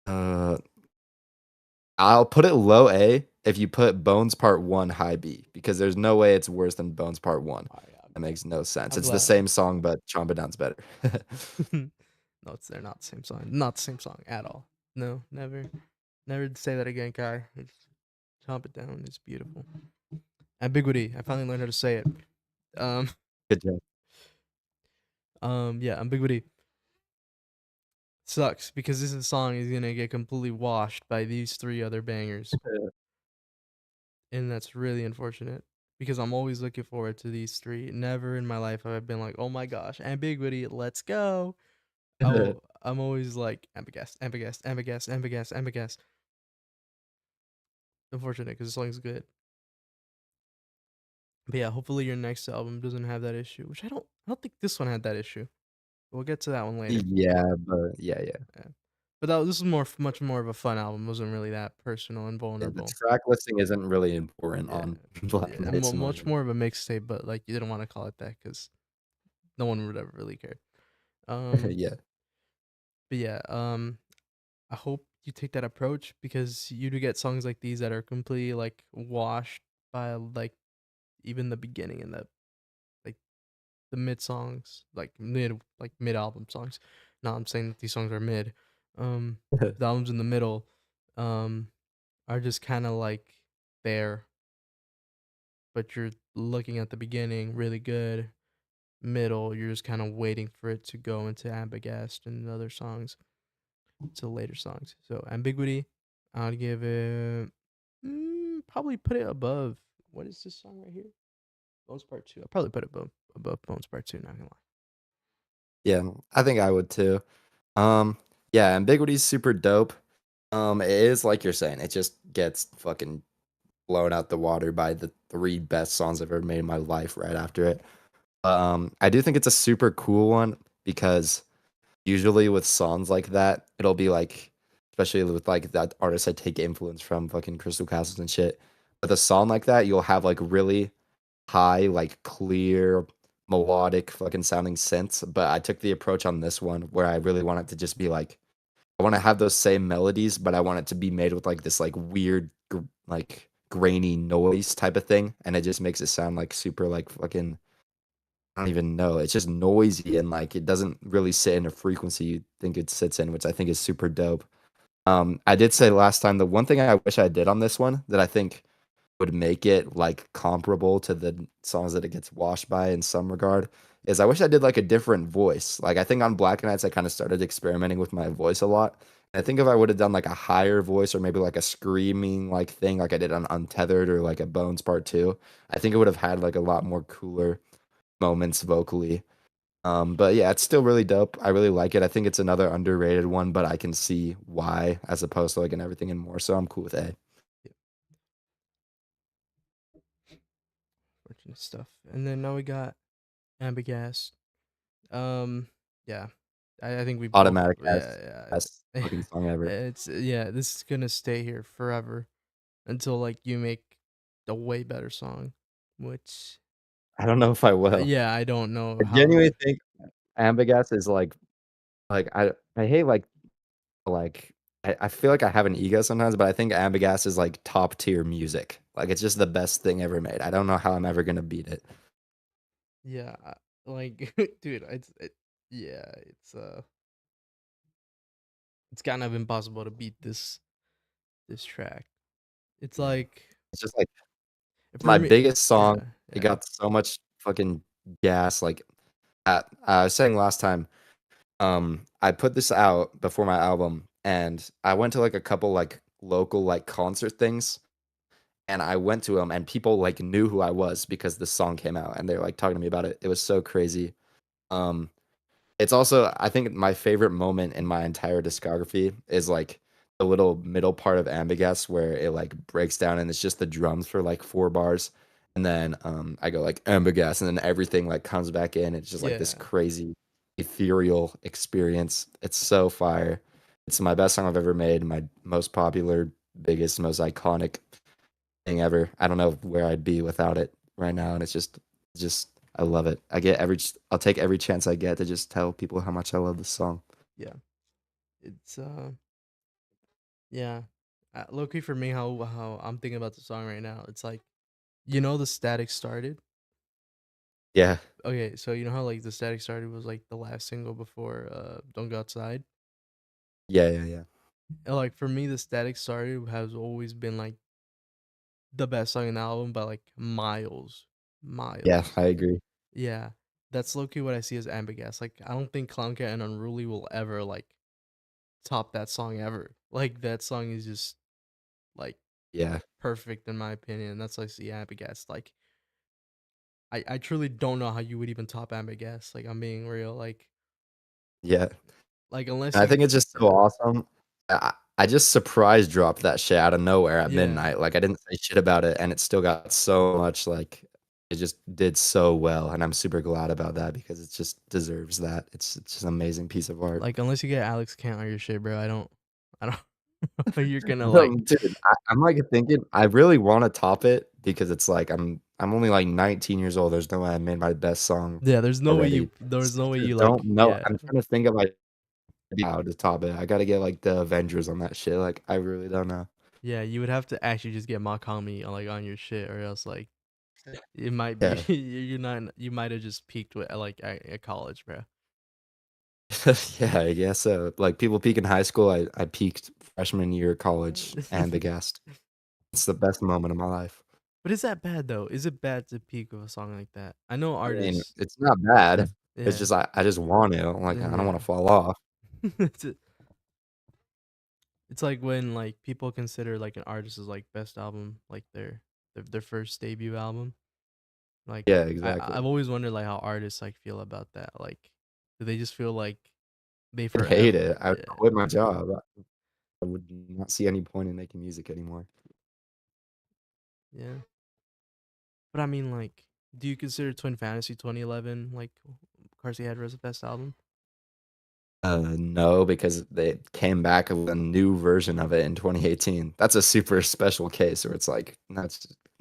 Uh, I'll put it low A if you put Bones Part 1 high B because there's no way it's worse than Bones Part 1. All right, That makes no sense. I'm It's the glad. same song, but Chomba Down's better. No, they're not the same song. Not the same song at all. No, never, never say that again, Kai. It's "Chomp It Down" is beautiful. Ambiguity. I finally learned how to say it. Um, Good job. yeah, ambiguity sucks because this song is gonna get completely washed by these three other bangers, and that's really unfortunate because I'm always looking forward to these three. Never in my life have I been like, oh my gosh, ambiguity, let's go. I'm always like ambigast, ambigast, ambigast, ambigast, ambigast. Unfortunate because the song's good. But yeah, hopefully your next album doesn't have that issue, which I don't think this one had that issue. We'll get to that one later. Yeah, but yeah. Yeah. But this is much more of a fun album. It wasn't really that personal and Yeah, the vulnerable. track listing isn't really important Yeah, on Black yeah, Knights more much than more of a mixtape. But like you didn't want to call it that because no one would ever really care. Um, yeah. but yeah, I hope you take that approach because you do get songs like these that are completely like washed by like even the beginning and like the mid songs, like mid album songs. No, I'm saying that these songs are mid. Um, the albums in the middle, um, are just kind of like there, but you're looking at the beginning really good. Middle, you're just kind of waiting for it to go into Ambigast and other songs to later songs. So ambiguity, I'd give it probably put it above. What is this song right here? Bones Part Two. I'll probably put it above Bones Part Two. Not gonna lie. Yeah, I think I would too. Um, yeah, Ambiguity's super dope. It is like you're saying, it just gets fucking blown out the water by the three best songs I've ever made in my life right after it. I do think it's a super cool one because usually with songs like that, it'll be like, especially with like that artist I take influence from, fucking Crystal Castles and shit. With a song like that, you'll have like really high, like clear, melodic fucking sounding synths. But I took the approach on this one where I really want it to just be like, I want to have those same melodies, but I want it to be made with like this like weird, like grainy noise type of thing, and it just makes it sound like super like fucking I don't even know. It's just noisy and like it doesn't really sit in a frequency you think it sits in, which I think is super dope. I did say last time the one thing I wish I did on this one that I think would make it like comparable to the songs that it gets washed by in some regard is I wish I did like a different voice. Like I think on Black Nights I kind of started experimenting with my voice a lot. I think if I would have done like a higher voice or maybe like a screaming like thing like I did on Untethered or like a Bones Part 2, I think it would have had like a lot more cooler moments vocally. But yeah, it's still really dope. I really like it. I think it's another underrated one, but I can see why as opposed to like an everything and more. So I'm cool with A. Yeah, fortunate stuff. And then now we got Ambigast. Um, yeah, I think we both. Automatic Yeah, S, yeah. best fucking song ever. It's yeah. This is gonna stay here forever until like you make a way better song, which I don't know if I will. yeah, I don't know I how. genuinely think Ambiguous is like I hate like I feel like I have an ego sometimes, but I think Ambiguous is like top tier music. Like it's just the best thing ever made. I don't know how I'm ever gonna beat it. Yeah, like dude, yeah, it's kind of impossible to beat this track. It's Yeah. like It's just like it's for my me, biggest song. yeah, It yeah, got so much fucking gas. Like I was saying last time, I put this out before my album and I went to like a couple like local like concert things and I went to them and people like knew who I was because the song came out and they were like talking to me about it. It was so crazy. Um, it's also I think my favorite moment in my entire discography is like the little middle part of Ambiguous where it like breaks down and it's just the drums for like 4 bars. And then I go like Ambiguous and then everything like comes back in. It's just like this yeah, crazy ethereal experience. It's so fire. It's my best song I've ever made, my most popular, biggest, most iconic thing ever. I don't know where I'd be without it right now, and just I love it. I'll take every chance I get to just tell people how much I love this song. yeah. It's yeah. Low key for me, how I'm thinking about the song right now. It's like the Static Started. Yeah, Okay, so you know how like the Static Started was like the last single before Don't Go Outside. yeah, yeah, yeah, And, like for me, the Static Started has always been like the best song in the album by like miles, yeah. miles. I agree. Yeah, that's low key what I see as Ambiguous. Like I don't think Clown Cat and Unruly will ever like top that song ever. Like that song is just like Yeah, perfect in my opinion. That's why I see Ambiguous. Like I truly don't know how you would even top Ambiguous. Like I'm being real. yeah. Like unless And I you think it's just so yeah awesome. I just surprise dropped that shit out of nowhere at yeah midnight. Like I didn't say shit about it, and it still got so much. Like it just did so well, and I'm super glad about that because it just deserves that. It's just an amazing piece of art. like unless you get Alex Kent on your shit, bro. I don't know how you're gonna No, like dude, I'm, like, thinking I really wanna top it because it's like I'm only, like, 19 years old, there's no way I made my best song yeah. There's no way already. you there's no way Just you like don't know. yeah I'm trying to think of, like, how to top it. I gotta get, like, the Avengers on that shit, like, I really don't know. yeah. You would have to actually just get Makami like on your shit, or else like it might be Yeah. you might have just peaked with like at college, bro. Yeah, I guess so. Like, people peak in high school, I peaked freshman year of college and the guest. It's the best moment of my life. But is that bad though? Is it bad to peak with a song like that? I know I mean, artists. it's not bad. It's Yeah, just I just want to, like, I don't yeah. wanna fall off. it's, it's like when like people consider like an artist's like best album, like their first debut album. Like Yeah, I've exactly. always wondered like how artists like feel about that. Like, do they just feel like they I'd hate forever? it. I would Yeah, quit my job. I would not see any point in making music anymore. yeah. But I mean, like, do you consider Twin Fantasy 2011 like Carsey Headrest best album? No, because they came back with a new version of it in 2018. That's a super special case where it's like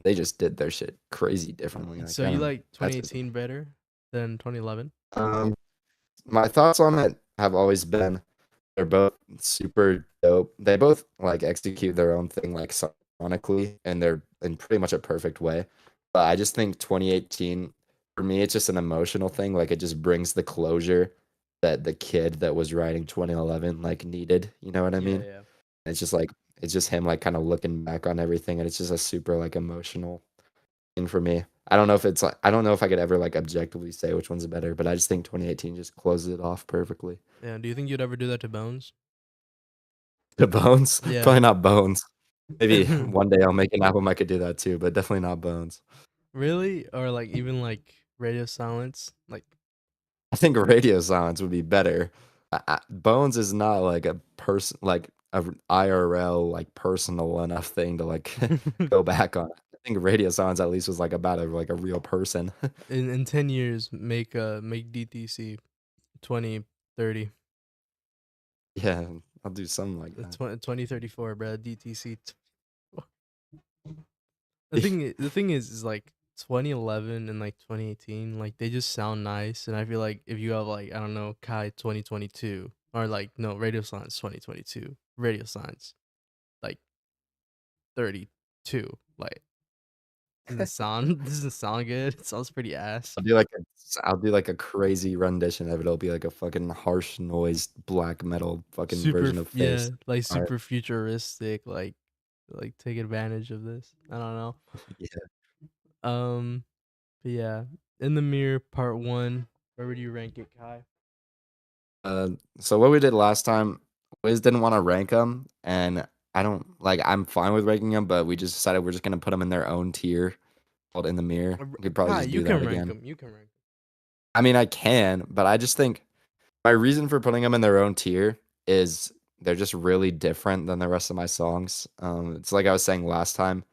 they just did their shit crazy differently. Like So I you don't. like That's just 2018 better than 2011? um. My thoughts on it have always been they're both super dope. They both like execute their own thing like sonically, and they're in pretty much a perfect way. But I just think 2018 for me, it's just an emotional thing. Like it just brings the closure that the kid that was writing 2011 like needed. You know what I Yeah, mean? yeah. It's just like it's just him like kind of looking back on everything, and it's just a super like emotional thing for me. I don't know if it's like I don't know if I could ever like objectively say which one's better, but I just think 2018 just closes it off perfectly. Yeah. Do you think you'd ever do that to Bones? The Bones, Yeah. probably not Bones. Maybe one day I'll make an album I could do that too, but definitely not Bones. Really? Or like even like Radio Silence? Like I think Radio Silence would be better. Bones is not like a person, like a IRL, like personal enough thing to like go back on. I think Radio Silence at least was like about a real person. in 10 years make DTC 2030. Yeah, I'll do something like that. 2034, bro. DTC. The thing is like 2011 and like 2018, like they just sound nice, and I feel like if you have like I don't know Kai 2022 or like no Radio Science 2022, Radio Science like 32, like doesn't sound doesn't sound good. It sounds pretty ass. I'll do like a crazy rendition of it. It'll be like a fucking harsh noise black metal fucking version of Yeah, Face. like All right. super futuristic, like take advantage of this. I don't know. Yeah. Um, but yeah, in the mirror part one. Where would you rank it, Kai? Uh, so what we did last time, Wiz didn't want to rank them, and I don't like. I'm fine with ranking them, but we just decided we're just gonna put them in their own tier called in the mirror. We could probably Kai, just you do that can rank again. them. You can rank I mean, I can, but I just think my reason for putting them in their own tier is they're just really different than the rest of my songs. It's like I was saying last time.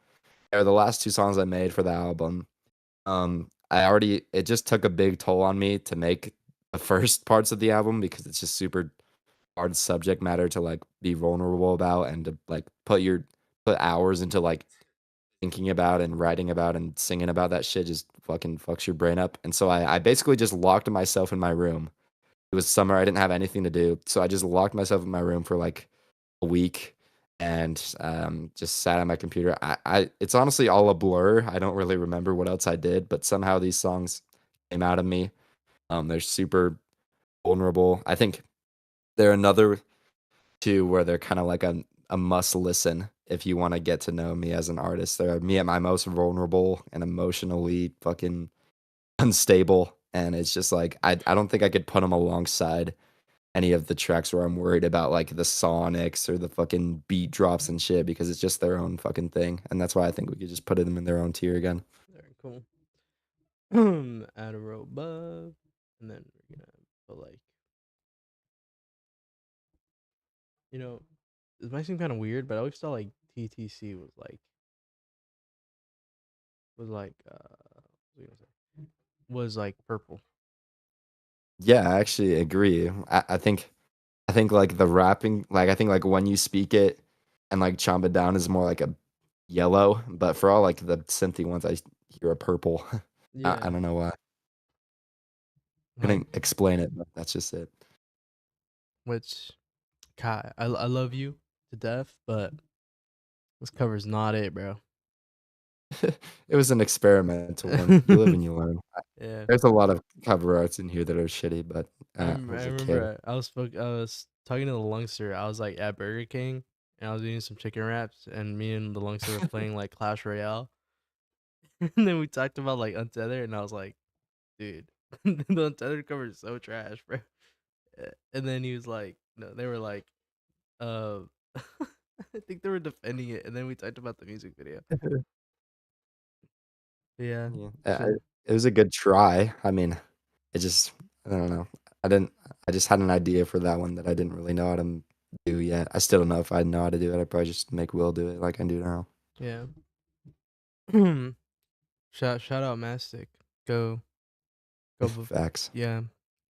They're the last two songs I made for the album. I already it just took a big toll on me to make the first parts of the album because it's just super hard subject matter to like be vulnerable about and to like put hours into like thinking about and writing about and singing about that shit just fucking fucks your brain up. And so I basically just locked myself in my room. It was summer, I didn't have anything to do. So I just locked myself in my room for like a week and just sat at my computer. It's honestly all a blur. I don't really remember what else I did, but somehow these songs came out of me. They're super vulnerable. I think they're another two where they're kind of like a must listen if you want to get to know me as an artist. They're me at my most vulnerable and emotionally fucking unstable. And it's just like I don't think I could put them alongside any of the tracks where I'm worried about like the sonics or the fucking beat drops and shit because it's just their own fucking thing. And that's why I think we could just put them in their own tier again. Very cool. Add a row above, and then we're gonna put like you know, this might seem kind of weird, but I always thought like TTC what was I gonna say? Was like purple. Yeah, I actually agree. I think like the rapping, like I think like when you speak it and like chomp it down is more like a yellow, but for all like the synthy ones, I hear a purple. I Yeah, don't know why. I like couldn't explain it, but that's just it. which Kai, I love you to death, but this cover's not it, bro. It was an experimental one. You live and you learn. Yeah. There's a lot of cover arts in here that are shitty, but I I was a kid. remember I was talking to the Lungster. I was like at Burger King and I was eating some chicken wraps and me and the Lungster were playing like Clash Royale. And then we talked about like Untethered and I was like, dude, the Untethered cover is so trash, bro. And then he was like, no, they were like, uh I think they were defending it and then we talked about the music video. Yeah. Yeah, Shit. it was a good try. I mean, it just I don't know. I didn't. I just had an idea for that one that I didn't really know how to do yet. I still don't know if I know how to do it. I'd probably just make Will do it like I do now. Yeah. Shout out Mastic. Go Facts. yeah,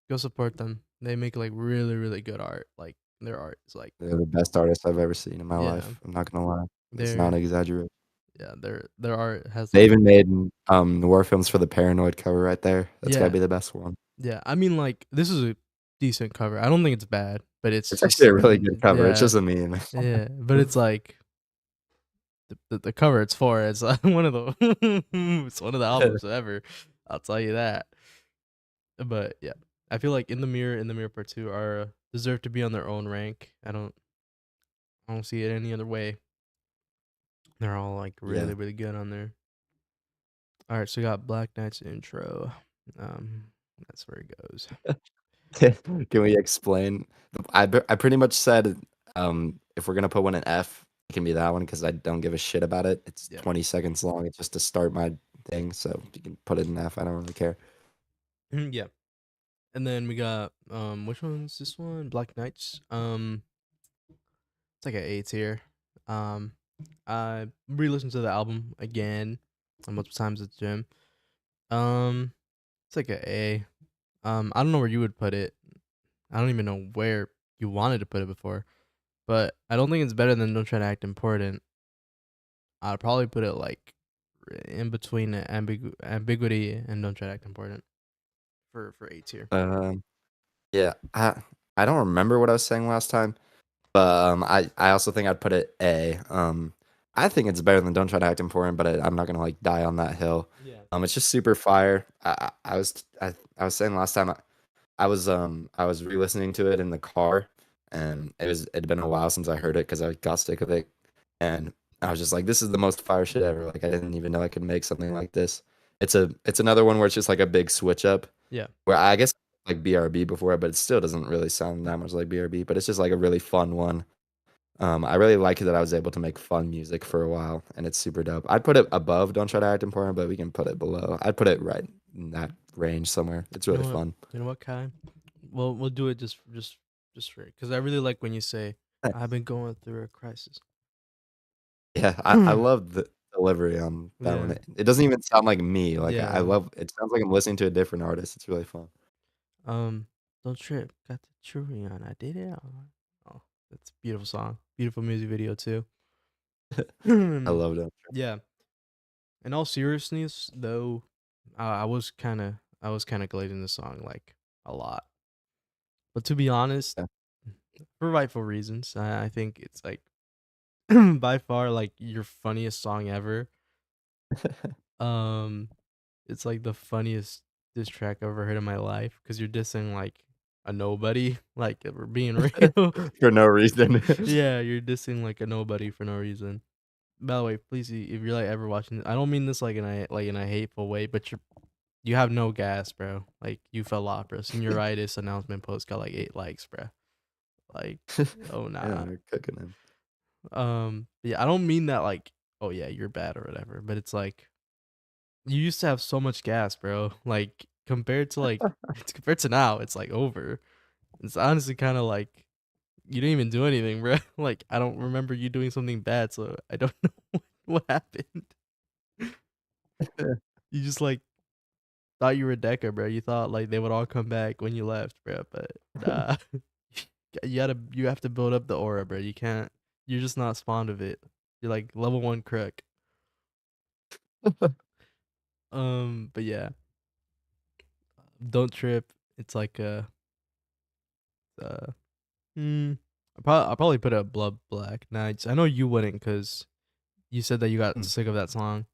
go support them. They make like really really good art. Like their art is like They're the best artists I've ever seen in my yeah, life. I'm not gonna lie. It's not their an exaggeration. their art has They like even made war films for the Paranoid cover right there. That's gotta yeah be the best one. yeah. I mean like this is a decent cover. I don't think it's bad, but it's It's actually just a really good cover. It's yeah just a meme. yeah. But it's like the cover it's for. It's one of the it's one of the albums ever. I'll tell you that. But yeah, I feel like In the Mirror Part Two are deserve to be on their own rank. I don't see it any other way. They're all like Yeah. really good on there. All right, so we got Black Knight's intro. Um, that's where it goes. Can we explain? I pretty much said, if we're gonna put one in F, it can be that one because I don't give a shit about it. It's Yeah, 20 seconds long. It's just to start my thing, so you can put it in F. I don't really care. yeah. And then we got which one's this one? Black Knights. It's like an A tier. Um, I re-listened to the album again multiple times at the gym. Um, it's like a A. I don't know where you would put it. I don't even know where you wanted to put it before, but I don't think it's better than Don't Try to Act Important. I'd probably put it like in between ambiguity and Don't Try to Act Important for A tier. Um, yeah, I don't remember what I was saying last time, but I also think I'd put it A. I think it's better than Don't Try to Act Important, but I'm not gonna like die on that hill. Yeah. It's just super fire. I was saying last time I was re-listening to it in the car, and it'd been a while since I heard it because I got sick of it, and I was just like, this is the most fire shit ever. Like I didn't even know I could make something like this. It's another one where it's just like a big switch up. Yeah. Where I guess like BRB before, but it still doesn't really sound that much like BRB. But it's just like a really fun one. I really like that I was able to make fun music for a while, and it's super dope. I'd put it above Don't Try to Act Important, but we can put it below. I'd put it right in that range somewhere. It's You really know what? fun. You know what, Kai? Well, we'll do it just for because I really like when you say I've been going through a crisis. Yeah, I love the delivery on that one. Yeah. It doesn't even sound like me. Like I Yeah. love it sounds like I'm listening to a different artist. It's really fun. Don't trip. Got the jewelry on. I did it. Oh, that's a beautiful song. Beautiful music video too. I love that. Yeah. In all seriousness, though, I was kind of glazing the song like a lot. But to be honest, Yeah. for rightful reasons, I think it's like by far like your funniest song ever. Um, it's like the funniest diss track I've ever heard in my life because you're dissing like a nobody. Like if we're being real. For no reason. Yeah, you're dissing like a nobody for no reason. By the way, please, if you're like ever watching this, I don't mean this like in a hateful way, but you have no gas, bro. Like you fell off, bro. Senioritis announcement post got like 8 likes, bro. Like, oh Yeah, nah. they're cooking him. Yeah, I don't mean that like, oh yeah, you're bad or whatever, but it's like you used to have so much gas, bro. Like compared to now, it's like over. It's honestly kind of like you didn't even do anything, bro. Like I don't remember you doing something bad, so I don't know what happened. You just like thought you were Deca, bro. You thought like they would all come back when you left, bro. But nah, you have to build up the aura, bro. You can't. You're just not spawned of it. You're like level 1 crook. But yeah, don't trip. It's like uh, hmm. I'll probably put a Blood Black Nights. I know you wouldn't because you said that you got Mm. sick of that song.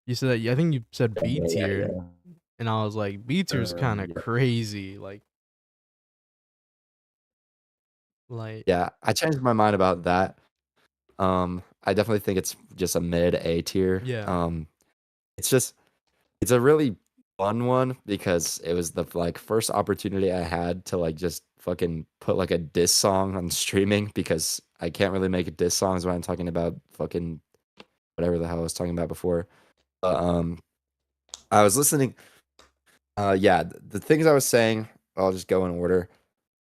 You said that I think you said B tier, Yeah. and I was like, B tier is kind of Yeah. crazy. Like Yeah, I changed my mind about that. I definitely think it's just a mid A tier. yeah, It's just it's a really fun one because it was the like first opportunity I had to like just fucking put like a diss song on streaming because I can't really make diss songs when I'm talking about fucking whatever the hell I was talking about before. But I was listening. Yeah, the things I was saying, I'll just go in order.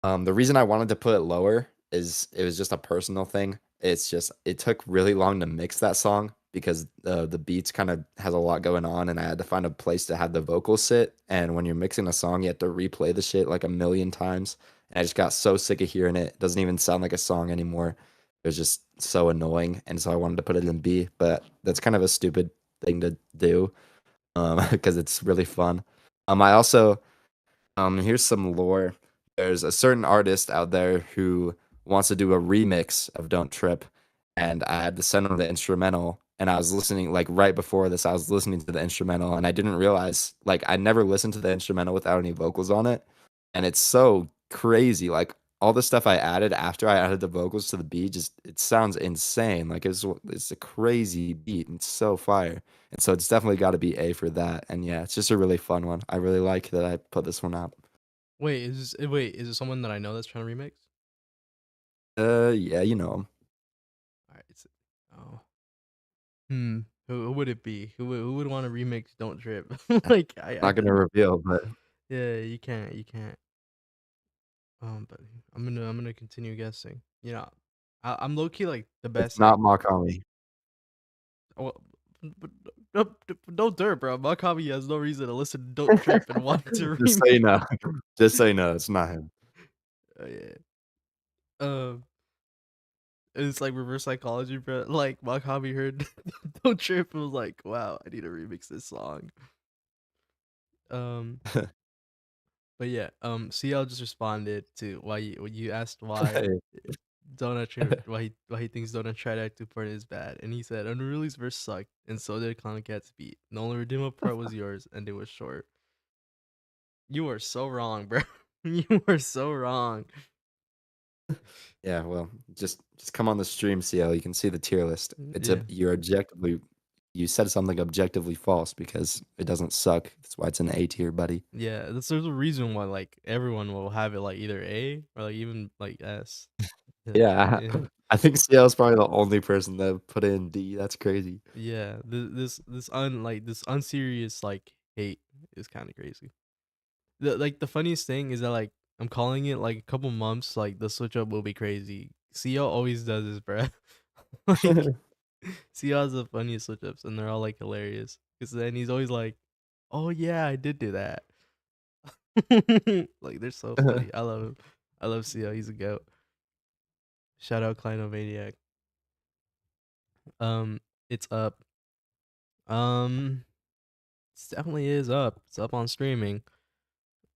The reason I wanted to put it lower is it was just a personal thing. It's just it took really long to mix that song because the beats kind of has a lot going on, and I had to find a place to have the vocals sit. And when you're mixing a song, you have to replay the shit like a million times. And I just got so sick of hearing it. It doesn't even sound like a song anymore. It was just so annoying, and so I wanted to put it in B. But that's kind of a stupid thing to do, because it's really fun. I also here's some lore. There's a certain artist out there who wants to do a remix of Don't Trip, and I had to send him the instrumental, and I was listening like right before this, I was listening to the instrumental, and I didn't realize like I never listened to the instrumental without any vocals on it, and it's so crazy. Like all the stuff I added after I added the vocals to the beat, just it sounds insane. Like it's a crazy beat and it's so fire. And so it's definitely got to be A for that. And yeah, it's just a really fun one. I really like that I put this one out. Wait, is it someone that I know that's trying to remix? Yeah, you know 'em. All right, oh, who would it be? Who would want to remix "Don't Trip"? Like I Not gonna could, reveal, but yeah, you can't. But I'm gonna continue guessing. You know, I'm low key like the it's best not like. Makami. Well, but don't dirt, bro. Makabi has no reason to listen to "Don't Trip" and want to Just so you remix. know. Just so you know, it's not him. Yeah. Um, it's like reverse psychology, bro. Like Makabi heard "Don't Trip" and was like, "Wow, I need to remix this song." Um, but yeah, CL just responded to why you when you asked why Donut Trip why he thinks Donut Try Act 2 part is bad, and he said unreleased verse sucked, and so did Clown Cat's beat. The only redeemable part was yours, and it was short. You are so wrong, bro. You are so wrong. Yeah, well, just come on the stream, CL. You can see the tier list. It's a Yeah, you're objectively you said something objectively false because it doesn't suck. That's why it's an A tier, buddy. yeah. There's a reason why like everyone will have it like either A or like even like S. Yeah, Yeah, yeah. I think CL is probably the only person that put in D. That's crazy. Yeah, this unserious like hate is kind of crazy. The funniest thing is that like I'm calling it like a couple months like the switch up will be crazy. CO always does this, bruh. Like CO has the funniest switch ups and they're all like hilarious. Cause then he's always like, "Oh yeah, I did do that." Like they're so funny. I love him. I love CO. He's a goat. Shout out Kleinomaniac. Um, it's up. Um, it definitely is up. It's up on streaming.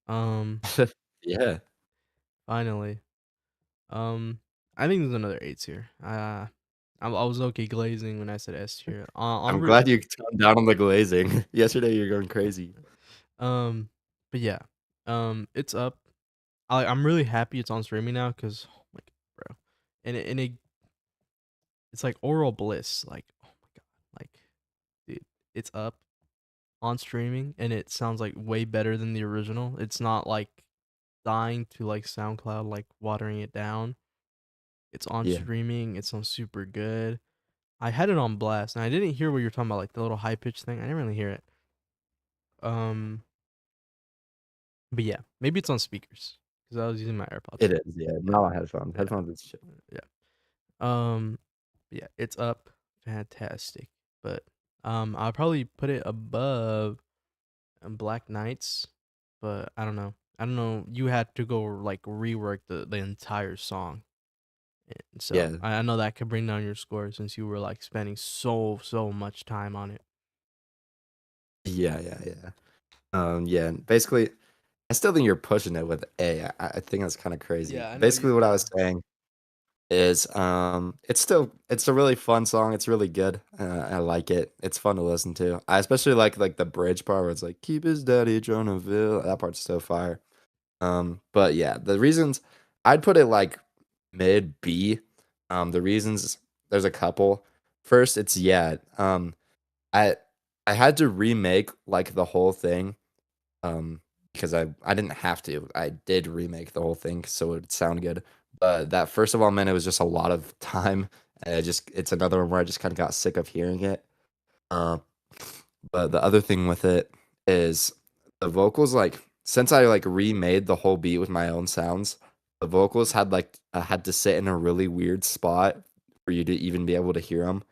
Um, Yeah, finally. I think there's another eights here. I was okay glazing when I said S tier. I'm glad you toned down on the glazing. Yesterday, you're going crazy. um, but yeah, it's up. I'm really happy it's on streaming now because like, bro, and it's like oral bliss. Like, oh my god, like, dude, it's up on streaming and it sounds like way better than the original. It's not like dying to like SoundCloud, like watering it down. It's on Yeah, streaming. It sounds super good. I had it on blast, and I didn't hear what you're talking about, like the little high pitch thing. I didn't really hear it. Um, but yeah, maybe it's on speakers because I was using my AirPods. it is. Yeah, Yeah, not on headphones. yeah, Headphones is shit. yeah. Um, yeah, it's up, fantastic. But I'll probably put it above Black Knights, but I don't know. I don't know. You had to go like rework the entire song, and so Yeah, I know that could bring down your score since you were like spending so much time on it. yeah. Yeah, and basically, I still think you're pushing it with A. I think that's kind of crazy. Yeah, I know you. Basically, what I Yeah. was saying is, it's still it's a really fun song. It's really good. I like it. It's fun to listen to. I especially like the bridge part where it's like keep his daddy Jonaville. That part's so fire. But yeah, the reasons I'd put it like mid B. The reasons there's a couple. First, it's yeah. I I had to remake like the whole thing because I didn't have to. I did remake the whole thing so it would sound good. But that first of all meant it was just a lot of time. And it's another one where I just kind of got sick of hearing it. Uh, but the other thing with it is the vocals like since I like remade the whole beat with my own sounds, the vocals had like had to sit in a really weird spot for you to even be able to hear them.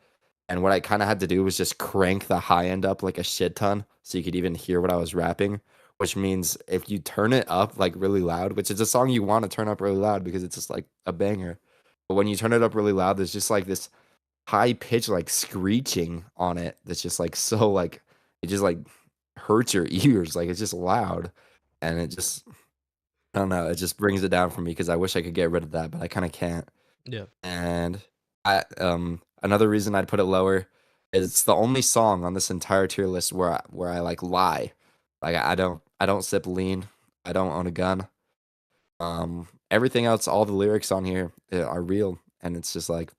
And what I kinda had to do was just crank the high end up like a shit ton so you could even hear what I was rapping, which means if you turn it up, like, really loud, which is a song you wanna turn up really loud because it's just, like, a banger. But when you turn it up really loud, there's just, like, this high pitch, like, screeching on it that's just, like, so, like it just, like, hurts your ears, like, it's just loud, and it just I don't know, it just brings it down for me because I wish I could get rid of that, but I kinda can't. Yeah. And another reason I'd put it lower, It's the only song on this entire tier list where I, like, lie. Like, I don't sip lean, I don't own a gun. Everything else, all the lyrics on here, are real, and it's just like,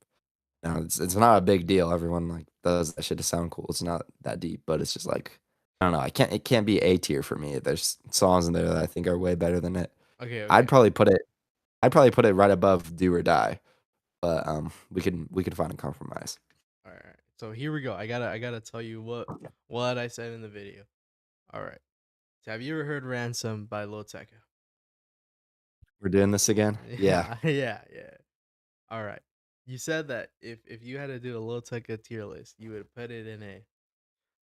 no, it's not a big deal. Everyone, like, does that shit to sound cool. It's not that deep, but it's just like, I don't know, it can't be A tier for me. There's songs in there that I think are way better than it. Okay, I'd okay. probably put it I'd probably put it right above Do or Die, but, we could find a compromise. All right. So here we go. I gotta tell you what I said in the video. All right. So have you ever heard Ransom by Lil Tecca? We're doing this again? Yeah. Yeah, yeah, yeah. All right. You said that if you had to do a Lil Tecca tier list, you would put it in A.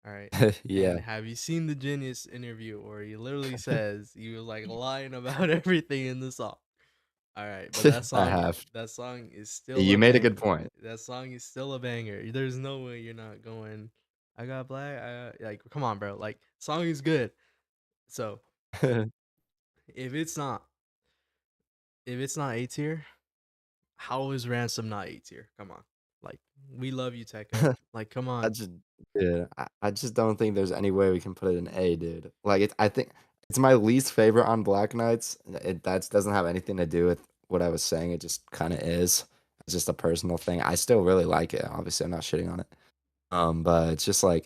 All right. And Yeah. have you seen the Genius interview where he literally says he was like lying about everything in the song? All right, but I have. that song is still You a made a good banger. point. That song is still a banger. There's no way you're not going. I got black. Like, come on, bro. Like, song is good. So if it's not, if it's not A tier, how is Ransom not A tier? Come on. Like, we love you, Tekka. Like, come I on. just Yeah, I just don't think there's any way we can put it in A, dude. Like, I think it's my least favorite on Black Knights. It that doesn't have anything to do with what I was saying, it just kinda is. It's just a personal thing. I still really like it, obviously, I'm not shitting on it. But it's just like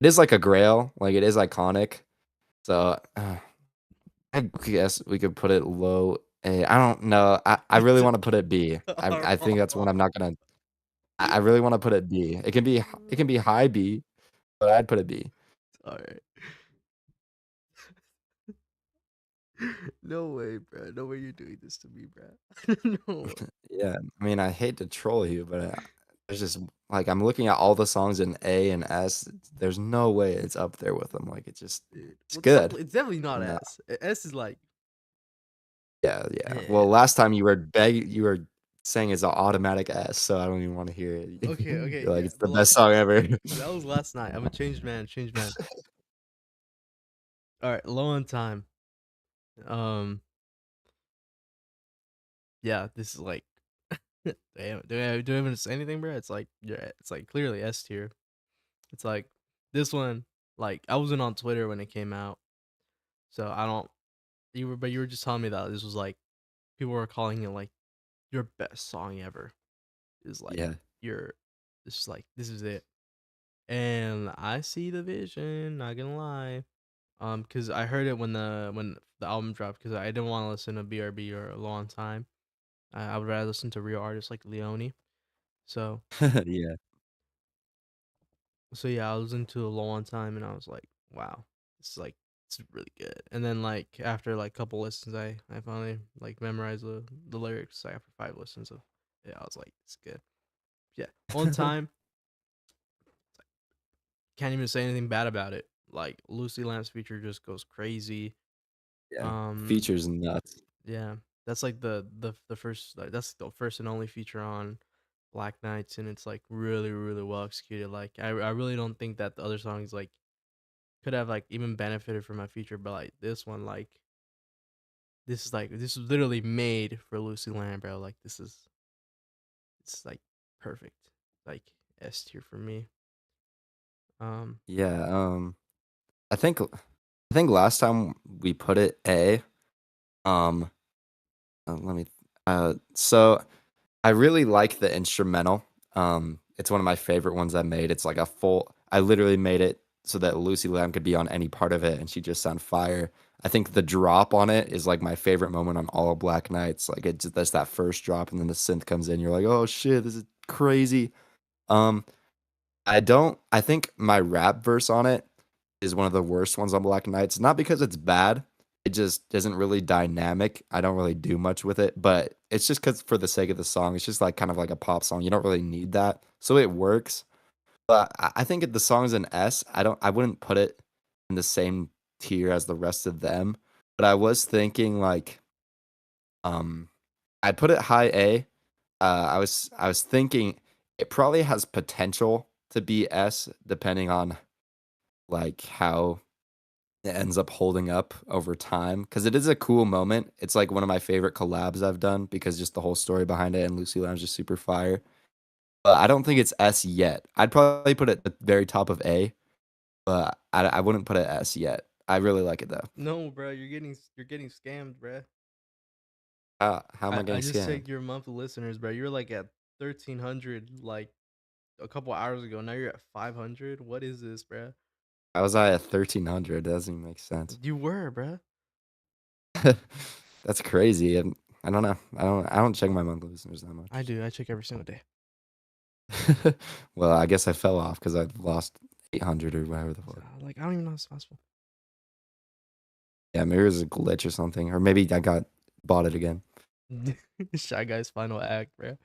it is like a grail, like, it is iconic. So, I guess we could put it low A. I don't know. I really wanna put it B. I think that's one I'm not gonna I really wanna put it B. It can be high B, but I'd put it B. All right. No way, bro. No way you're doing this to me, bro. No way. Yeah, I mean, I hate to troll you, but, there's just like, I'm looking at all the songs in A and S, there's no way it's up there with them, like, Dude. it's good, It's definitely not and, S. S is like, yeah, yeah. Well, yeah. last time you were saying it's an automatic S, so I don't even wanna hear it. Okay, okay, You're like, yeah. "It's the But best like, song ever." that was last night. I'm a changed man, changed man. All right, low on time. Um, yeah, this is like, damn. Do I even say anything, bro? It's like, yeah, it's like clearly S tier. It's like this one. Like, I wasn't on Twitter when it came out, so I don't. But you were just telling me that this was like people were calling it like your best song ever. Is like Yeah. your. It's just like this is it, and I see the vision. Not gonna lie. Cause I heard it when the album dropped. Cause I didn't want to listen to BRB or a long time. I would rather listen to real artists like Leone. So Yeah. so yeah, I was into a long time, and I was like, wow, it's like it's really good. And then like after like couple listens, I finally like memorized the lyrics. Like after 5 listens of yeah, I was like, it's good. Yeah, on time. Can't even say anything bad about it. Like Lucy Lamb's feature just goes crazy. Yeah. Um, Features nuts. yeah, that's like the first like that's the first and only feature on Black Knights, and it's like really really well executed. Like I really don't think that the other songs like could have like even benefited from my feature, but like this one like this is literally made for Lucy Lamb, bro. Like this is it's like perfect, like S tier for me. Um, Yeah, I think last time we put it A, um, let me so I really like the instrumental. It's one of my favorite ones I made. It's like a full I literally made it so that Lucy Lamb could be on any part of it and she just sound fire. I think the drop on it is like my favorite moment on all of Black Knights. Like it just that's that first drop and then the synth comes in. You're like, "Oh shit, this is crazy." Um, I think my rap verse on it is one of the worst ones on Black Knights. Not because it's bad, it just isn't really dynamic. I don't really do much with it, but it's just because for the sake of the song, it's just like kind of like a pop song. You don't really need that. So it works. But I think the song's an S. I wouldn't put it in the same tier as the rest of them. But I was thinking like um I'd put it high A. I was thinking it probably has potential to be S depending on like how it ends up holding up over time because it is a cool moment. It's like one of my favorite collabs I've done because just the whole story behind it and Lucy Lamb's just super fire. I don't think it's S yet. I'd probably put it at the very top of A, but I wouldn't put it S yet. I really like it though. No, bro, you're getting scammed, bro. How am I I getting just scammed? checked your monthly listeners, bro. You're like at 1,300 like a couple hours ago. Now you're at 500. What is this, bro? How was I at 1,300? That doesn't even make sense. You were, bro. That's crazy, and I don't know. I don't check my monthly listeners that I much. do. I check every single day. Well, I guess I fell off because I lost 800 or whatever the fuck. Like I don't even know how it's possible. Yeah, maybe it was a glitch or something, or maybe I got bought it again. Shy Guy's final act, bro.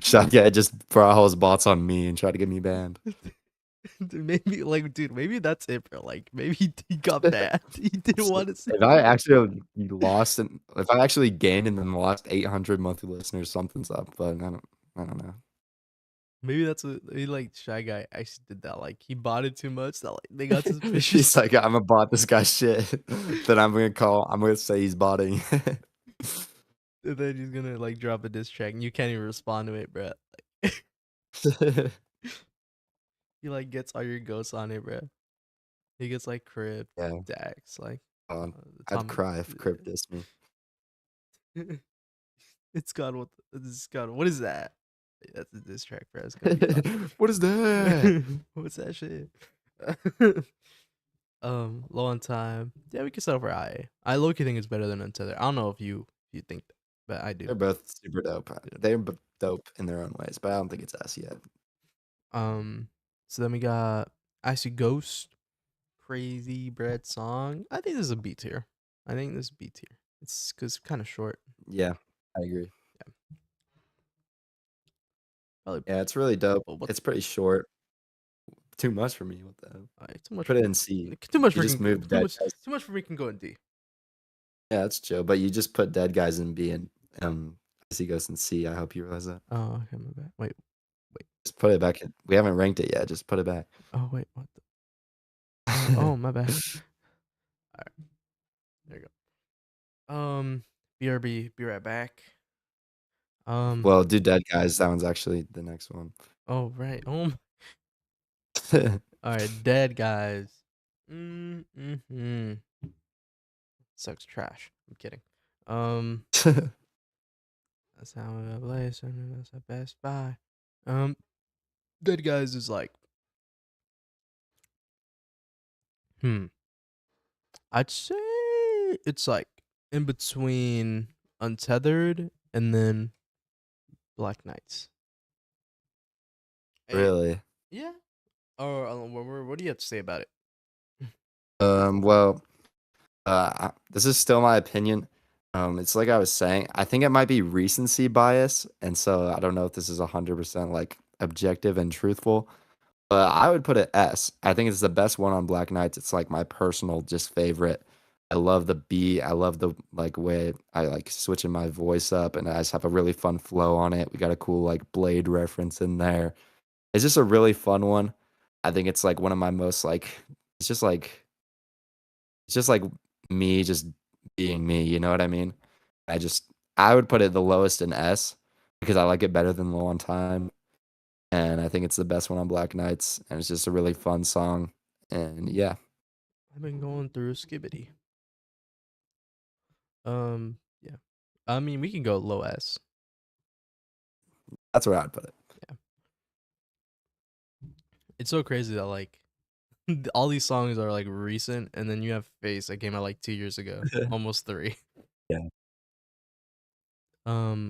Shotgun just brought all his bots on me and tried to get me banned. Dude, maybe like, dude, maybe that's it, bro. Like, maybe he got bad. He didn't So, want to say. if I actually lost and if I actually gained and then lost 800 monthly listeners, something's up. But I don't know. Maybe that's what he like. Shy Guy actually did that. Like, he bought it too much. That like they got He's suspicious, like, I'm gonna bot this guy shit. Then I'm gonna say he's botting. and then he's gonna like drop a diss track, and you can't even respond to it, bro. Like, he like gets all your ghosts on it, bro. He gets like Crypt, Yeah, Dax, like the I'd Tommy. cry if Crypt dissed me. It's got what? It's got what is that? That's a diss track, bro. It's gonna be fun. What is that? What's that shit? Low on time. Yeah, we can settle for I. I low key think it's better than Untether. I don't know if you think that, but I do. They're both super dope. Yeah. They're dope in their own ways, but I don't think it's us yet. Um, so then we got Icy Ghost, Crazy Bread Song. I think this is a B tier. I think this is B tier. It's because kind of short. Yeah, I agree. Yeah, probably. Yeah, it's really dope. Well, what It's pretty short. Too much for me. What the hell? too much Put for it in C. too much You for just moved too dead much guys. too much for me can go in D. Yeah, that's chill. But you just put dead guys in B and C goes in C. I hope you realize that. Oh, okay, my bad. Wait. Just put it back in. We haven't ranked it yet. Just put it back. Oh, wait. What? Oh, my bad. All right, there you go. BRB, be right back. Um. Well, do dead guys. That one's actually the next one. Oh, right. All right, dead guys. Sucks trash. I'm kidding. Um. That's how I play. That's a Best Buy. Um. Dead guys is like. Hmm. I'd say it's like in between Untethered and then Black Knights. Hey, Really? yeah. Or what do you have to say about it? Well, this is still my opinion. It's like I was saying, I think it might be recency bias, and so I don't know if this is 100% like objective and truthful. But I would put it S. I think it's the best one on Black Knights. It's like my personal just favorite. I love the beat. I love the like way I like switching my voice up, and I just have a really fun flow on it. We got a cool like Blade reference in there. It's just a really fun one. I think it's like one of my most like it's just like it's just like me just being me, you know what I mean? I just I would put it the lowest in S because I like it better than Low on Time. And I think it's the best one on Black Knights. And it's just a really fun song. And yeah, I've been going through Skibbity. Yeah. I mean, we can go low S. that's where I'd put it. Yeah. It's so crazy that like all these songs are like recent, and then you have Face that came out like 2 years ago, almost three. Yeah.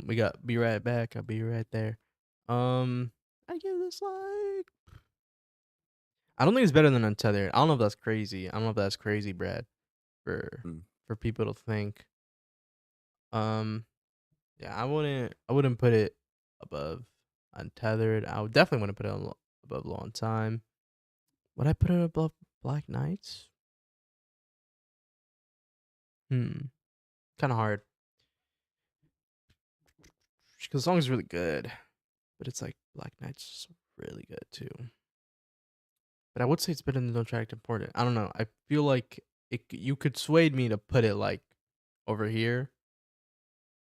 We got Be Right Back. I'll be right there. I give this like I don't think it's better than Untethered. I don't know if that's crazy. I don't know if that's crazy, Brad, for Mm. for people to think. Um, yeah, I wouldn't put it above Untethered. I would definitely wouldn't put it above Long Time. Would I put it above Black Knights? Hmm, kind of hard because the song is really good, but it's like Black Knights is really good too. But I would say it's better than Don't Try to Act Important. I don't know. I feel like you could sway me to put it like over here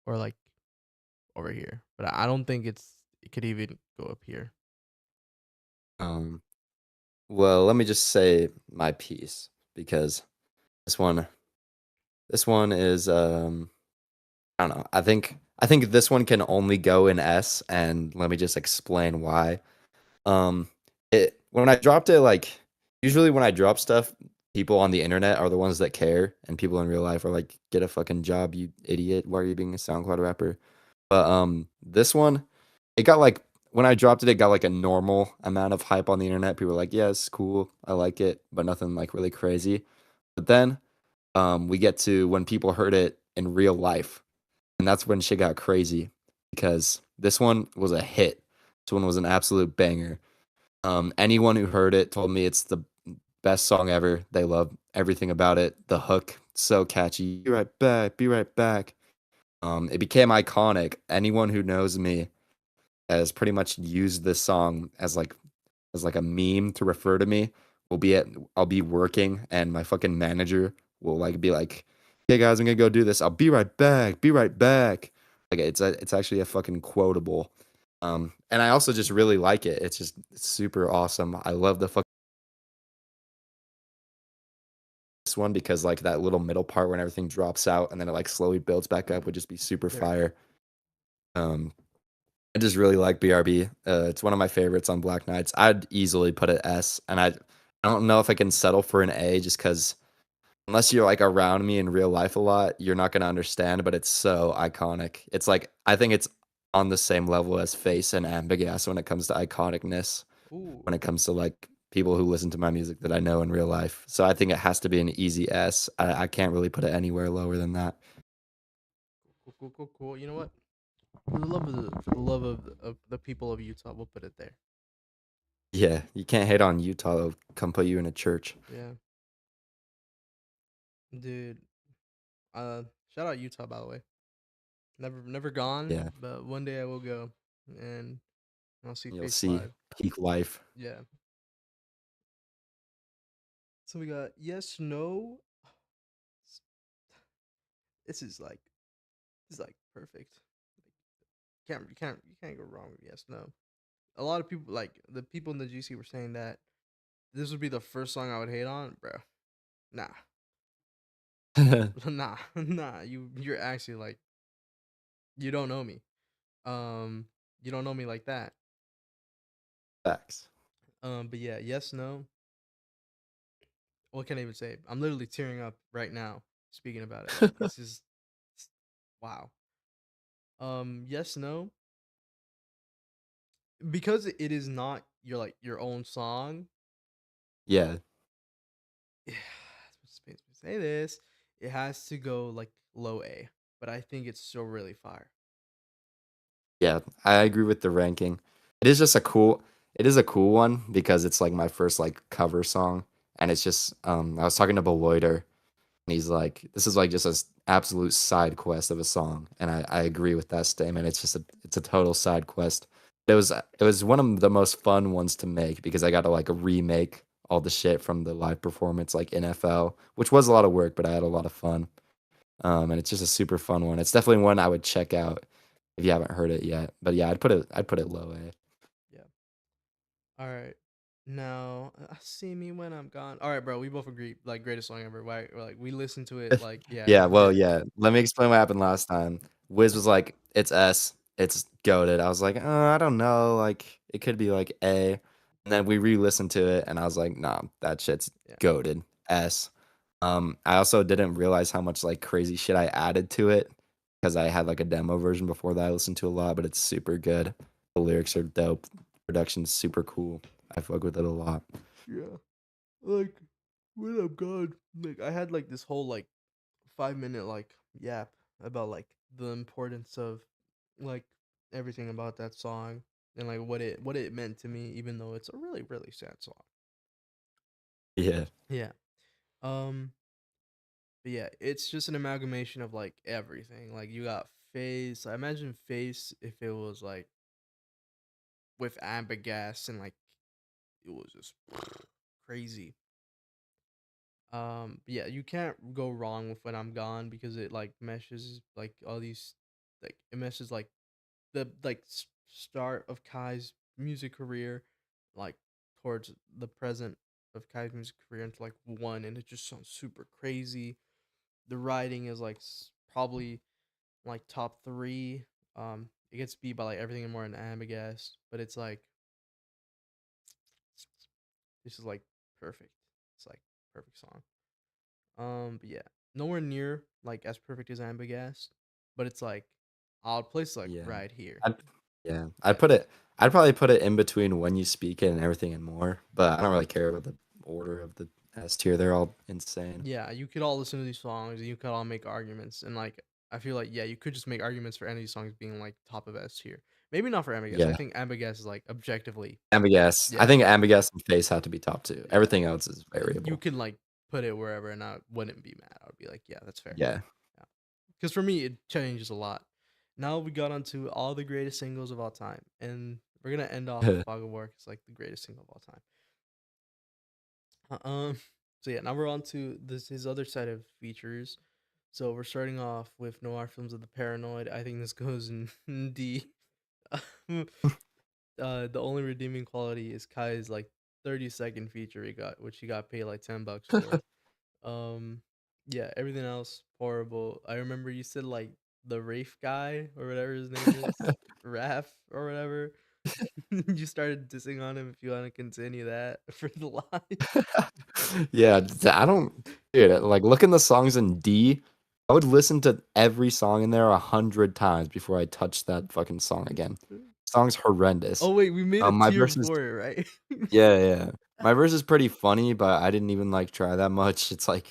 or like over here, but I don't think It could even go up here. Um, well, let me just say my piece because this one this one is I don't know. I think this one can only go in S, and let me just explain why. Um, it when I dropped it, like usually when I drop stuff, people on the internet are the ones that care, and people in real life are like, "Get a fucking job, you idiot! Why are you being a SoundCloud rapper?" But this one, it got like when I dropped it, it got like a normal amount of hype on the internet. People were like, "Yeah, it's cool, I like it," but nothing like really crazy. But then we get to when people heard it in real life, and that's when shit got crazy because this one was a hit. This one was an absolute banger. Anyone who heard it told me it's the best song ever. They love everything about it. The hook, so catchy. Be right back. Be right back. It became iconic. Anyone who knows me has pretty much used this song as like a meme to refer to me. We'll be at I'll be working and my fucking manager will like be like, "Hey guys, I'm gonna go do this. I'll be right back. Be right back." Like it's actually a fucking quotable. And I also just really like it. It's super awesome. I love the fuck this one because like that little middle part when everything drops out and then it like slowly builds back up would just be super There. fire. Um, I just really like BRB. It's one of my favorites on Black Knights. I'd easily put it S, and I don't know if I can settle for an A just because unless you're like around me in real life a lot, you're not gonna understand. But it's so iconic. It's like I think it's on the same level as Face and Ambigas when it comes to iconicness. Ooh. When it comes to like people who listen to my music that I know in real life, so I think it has to be an easy S. I can't really put it anywhere lower than that. Cool, cool, cool, cool. You know what? For the love of the people of Utah, we'll put it there. Yeah, you can't hate on Utah. They'll come put you in a church. Yeah, dude. Uh, Shout out Utah, by the way. Never gone, Yeah, but one day I will go, and I'll see you'll Face see live. peak life. Yeah. So we got yes, no. This is like perfect. You can't go wrong with yes, no. A lot of people like the people in the GC were saying that this would be the first song I would hate on, bro. Nah, nah. You're actually like you don't know me. Um, you don't know me like that. Facts. But yeah, yes, no. What can I even say? I'm literally tearing up right now speaking about it. Like it's wow. Yes, no, because it is not your own song. Yeah, What makes me say this? It has to go like low A, but I think it's still really fire. yeah, I agree with the ranking. It is a cool one because it's like my first like cover song, and it's just I was talking to Beloiter, and he's like, this is like just an absolute side quest of a song, and I agree with that statement. It's a total side quest. It was one of the most fun ones to make because I got to like remake all the shit from the live performance like NFL, which was a lot of work, but I had a lot of fun. And it's just a super fun one. It's definitely one I would check out if you haven't heard it yet. But yeah, I'd put it low A. Yeah. All right. Now, see me when I'm gone. All right, bro. We both agree. Like greatest song ever. Right? Like we listened to it. Like yeah, Yeah, well, yeah, yeah. Let me explain what happened last time. Wiz was like, "It's S, it's goaded." I was like, I don't know, like it could be like A." And then we re-listened to it, and I was like, "Nah, that shit's yeah, goaded, S." I also didn't realize how much like crazy shit I added to it because I had like a demo version before that I listened to a lot, but it's super good. The lyrics are dope. Production's super cool. I fuck with it a lot. yeah. Like when I'm gone. Like I had like this whole like 5 minute like yap about like the importance of like everything about that song and like what it meant to me, even though it's a really sad song. Yeah. Yeah. Um. But yeah, it's just an amalgamation of like everything. Like you got Face. I imagine Face if it was like with Ambergas and like it was just crazy. But yeah, you can't go wrong with When I'm Gone because it like meshes like all these like it meshes like the like start of Kai's music career, like towards the present of Kai's music career into like one, and it just sounds super crazy. The writing is like probably like top three. It gets beat by like everything and more in Ambigast, but it's like this is like perfect. It's like perfect song. But yeah, nowhere near like as perfect as Ambigast, but it's like I'll place like Yeah. right here. I'd yeah, Yeah, I'd probably put it in between When You Speak It and Everything and More, but I don't really care about the order of the S tier. They're all insane. yeah. You could all listen to these songs, and you could all make arguments, and like I feel like yeah, you could just make arguments for any of these songs being like top of S tier. Maybe not for Ambigast. I Yeah. think Ambigast is like objectively, Ambiguous. I yeah, think Ambiguous and Face have to be top 2. yeah. Everything else is You variable. can like put it wherever, and I wouldn't be mad. I would be like, yeah, that's fair. Yeah. Yeah, because for me it changes a lot. Now we got onto all the greatest singles of all time, and we're gonna end off with Fog of War. It's like the greatest single of all time. So yeah, now we're on to this his other set of features. So we're starting off with Noir Films of the Paranoid. I think this goes in D. The only redeeming quality is Kai's like 30-second feature he got, which he got paid like $10 for. Um, yeah, everything else horrible. I remember you said like the Rafe guy or whatever his name is, Raf or whatever. You started dissing on him. If you want to continue that for the live. Yeah, I don't dude, like, looking the songs in D, I would listen to every song in there 100 times before I touch that fucking song again. Song's horrendous. Oh wait, we made a My tier verse is before it, right? yeah, yeah. My verse is pretty funny, but I didn't even, like, try that much. It's like,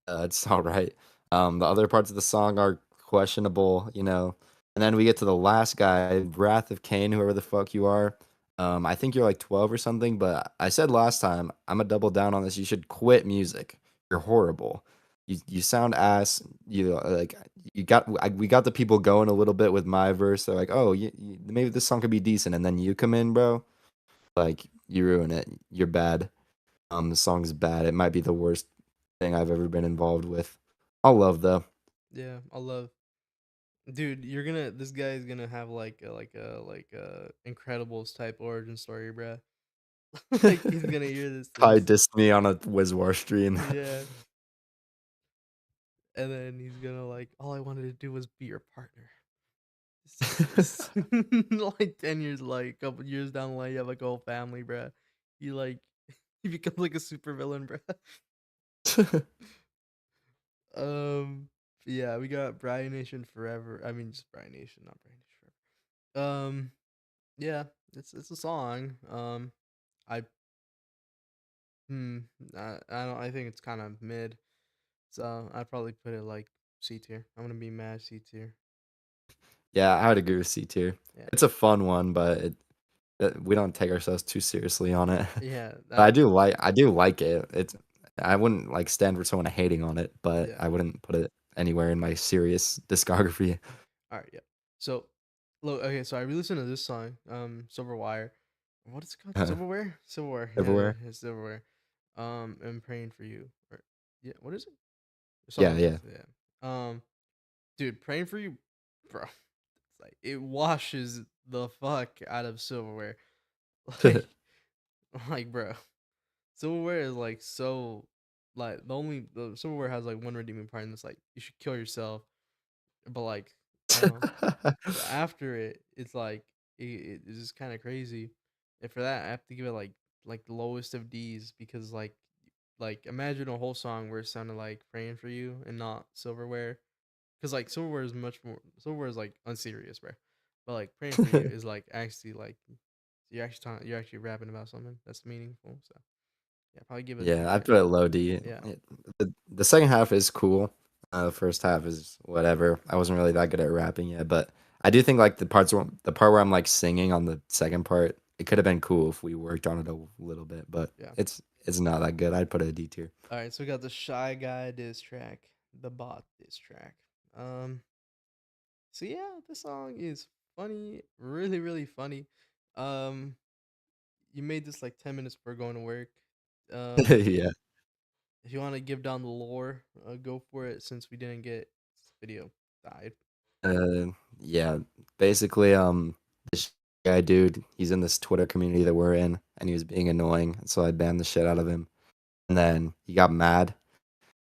it's alright. The other parts of the song are questionable, you know? And then we get to the last guy, Wrath of Cain, whoever the fuck you are. I think you're like 12 or something, but I said last time, Imma double down on this, you should quit music. You're horrible. You sound ass. Like, we got the people going a little bit with my verse. They're like, "Oh, maybe this song could be decent," and then you come in, bro, like, you ruin it. You're bad. The song's bad. It might be the worst thing I've ever been involved with. All love though. Yeah, I love. Dude, you're gonna. This guy is gonna have like a Incredibles type origin story, bruh. Like he's gonna hear this and Probably dissed me on a Wizwar stream. yeah, and then he's gonna like, all I wanted to do was be your partner. This like 10 years, like a couple years down the line, you have like a whole family, bruh. You like he becomes like a super villain, bruh. Um, yeah, we got Brian Nation Forever. I mean, just Brian Nation, not Brian Nation Forever. Yeah, it's a song. I hmm, I don't. I think it's kind of mid. So I'd probably put it like C tier. I'm gonna be mad C tier. Yeah, I would agree with C tier. Yeah, It's a fun one, but we don't take ourselves too seriously on it. yeah, But I do like it. It's I wouldn't like stand for someone hating on it, but yeah. I wouldn't put it anywhere in my serious discography. All right, yeah. So, look, okay. So I re-listened to this song, Silver Wire. What is it called? Silverware. Silverware. Yeah, yeah, Everywhere. yeah, Silverware. I'm praying for you. Or yeah, what is it? Something Yeah, like yeah. this. Yeah. Dude, praying for you, bro. It's like it washes the fuck out of Silverware. Like, like, bro. Silverware is like so like the silverware has like one redeeming part and it's like you should kill yourself. But like I don't know. But after it, it's like it's just kind of crazy. And for that, I have to give it like the lowest of D's because like imagine a whole song where it sounded like praying for you and not silverware. Because like silverware is much more silverware is like unserious, bro. But like praying for you is like actually like you're actually rapping about something that's meaningful. So yeah, probably give it a D Yeah, I tier. put it low D. Yeah, The second half is cool. The first half is whatever. I wasn't really that good at rapping yet, but I do think like the part where I'm like singing on the second part, it could have been cool if we worked on it a little bit, but yeah. it's not that good. I'd put it a D tier. All right, so we got the Shy Guy diss track, the Bot diss track. Um, so yeah, this song is funny, really, really funny. Um, you made this like 10 minutes before going to work. Um, Yeah. if you want to give down the lore, go for it. Since we didn't get this video died. Yeah. Basically, guy dude. He's in this Twitter community that we're in, and he was being annoying, so I banned the shit out of him. And then he got mad,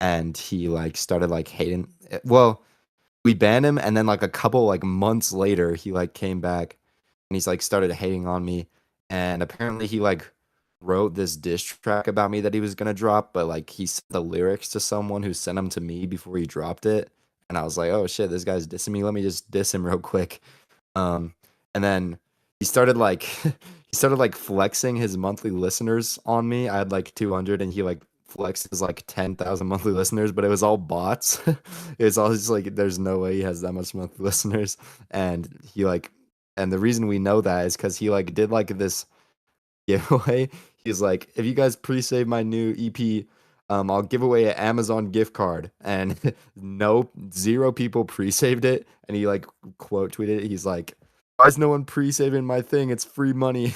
and he like started like hating. Well, we banned him, and then like a couple like months later, he like came back, and he's like started hating on me, and apparently he like wrote this diss track about me that he was gonna drop, but like he sent the lyrics to someone who sent them to me before he dropped it, and I was like, oh shit, this guy's dissing me. Let me just diss him real quick. Um, and then he started like he started like flexing his monthly listeners on me. I had like 200, and he like flexed his like 10,000 monthly listeners, but it was all bots. It was all just like there's no way he has that much monthly listeners, and he like and the reason we know that is because he like did like this giveaway. He's like, if you guys pre-save my new EP, I'll give away an Amazon gift card. And no, zero people pre-saved it. And he like quote tweeted it. He's like, why is no one pre-saving my thing? It's free money.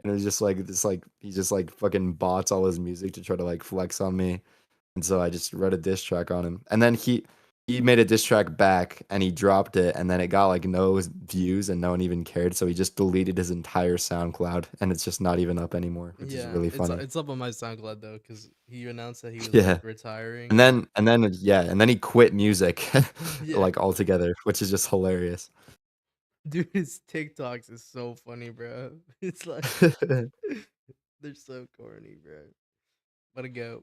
And it was just like this, like he just like fucking bots all his music to try to like flex on me. And so I just wrote a diss track on him. And then he made a diss track back and he dropped it and then it got like no views and no one even cared. So he just deleted his entire SoundCloud and it's just not even up anymore, which is Yeah, really it's funny. it's up on my SoundCloud though, because he announced that he was like Yeah. retiring, And and then yeah, and then he quit music yeah, like altogether, which is just hilarious. dude, his TikToks is so funny, bro. It's like they're so corny, bro. Let it go.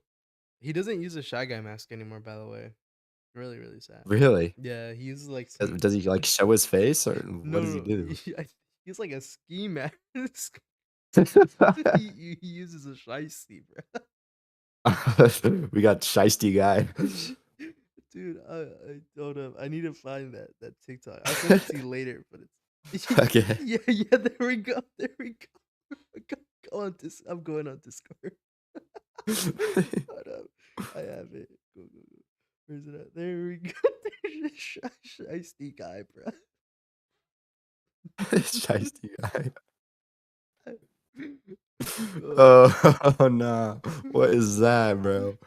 He doesn't use a shy guy mask anymore, by the way. Really, really sad. Really? Yeah, he uses like Does, ski. does he like show his face or what No, does he no, do? he's like a ski mask. He uses a shiesty, bro. We got Shiesty guy. Dude, I don't know. I need to find that TikTok. I'll send it to you later, but it's Okay. yeah, yeah, there we go. There we go. Go on this. I'm going on Discord. Hold up. I have it. Go, go, go. Where's it at? There we go. There's a shiesty guy, bro. Shiesty guy. Oh. Oh, oh no. What is that, bro?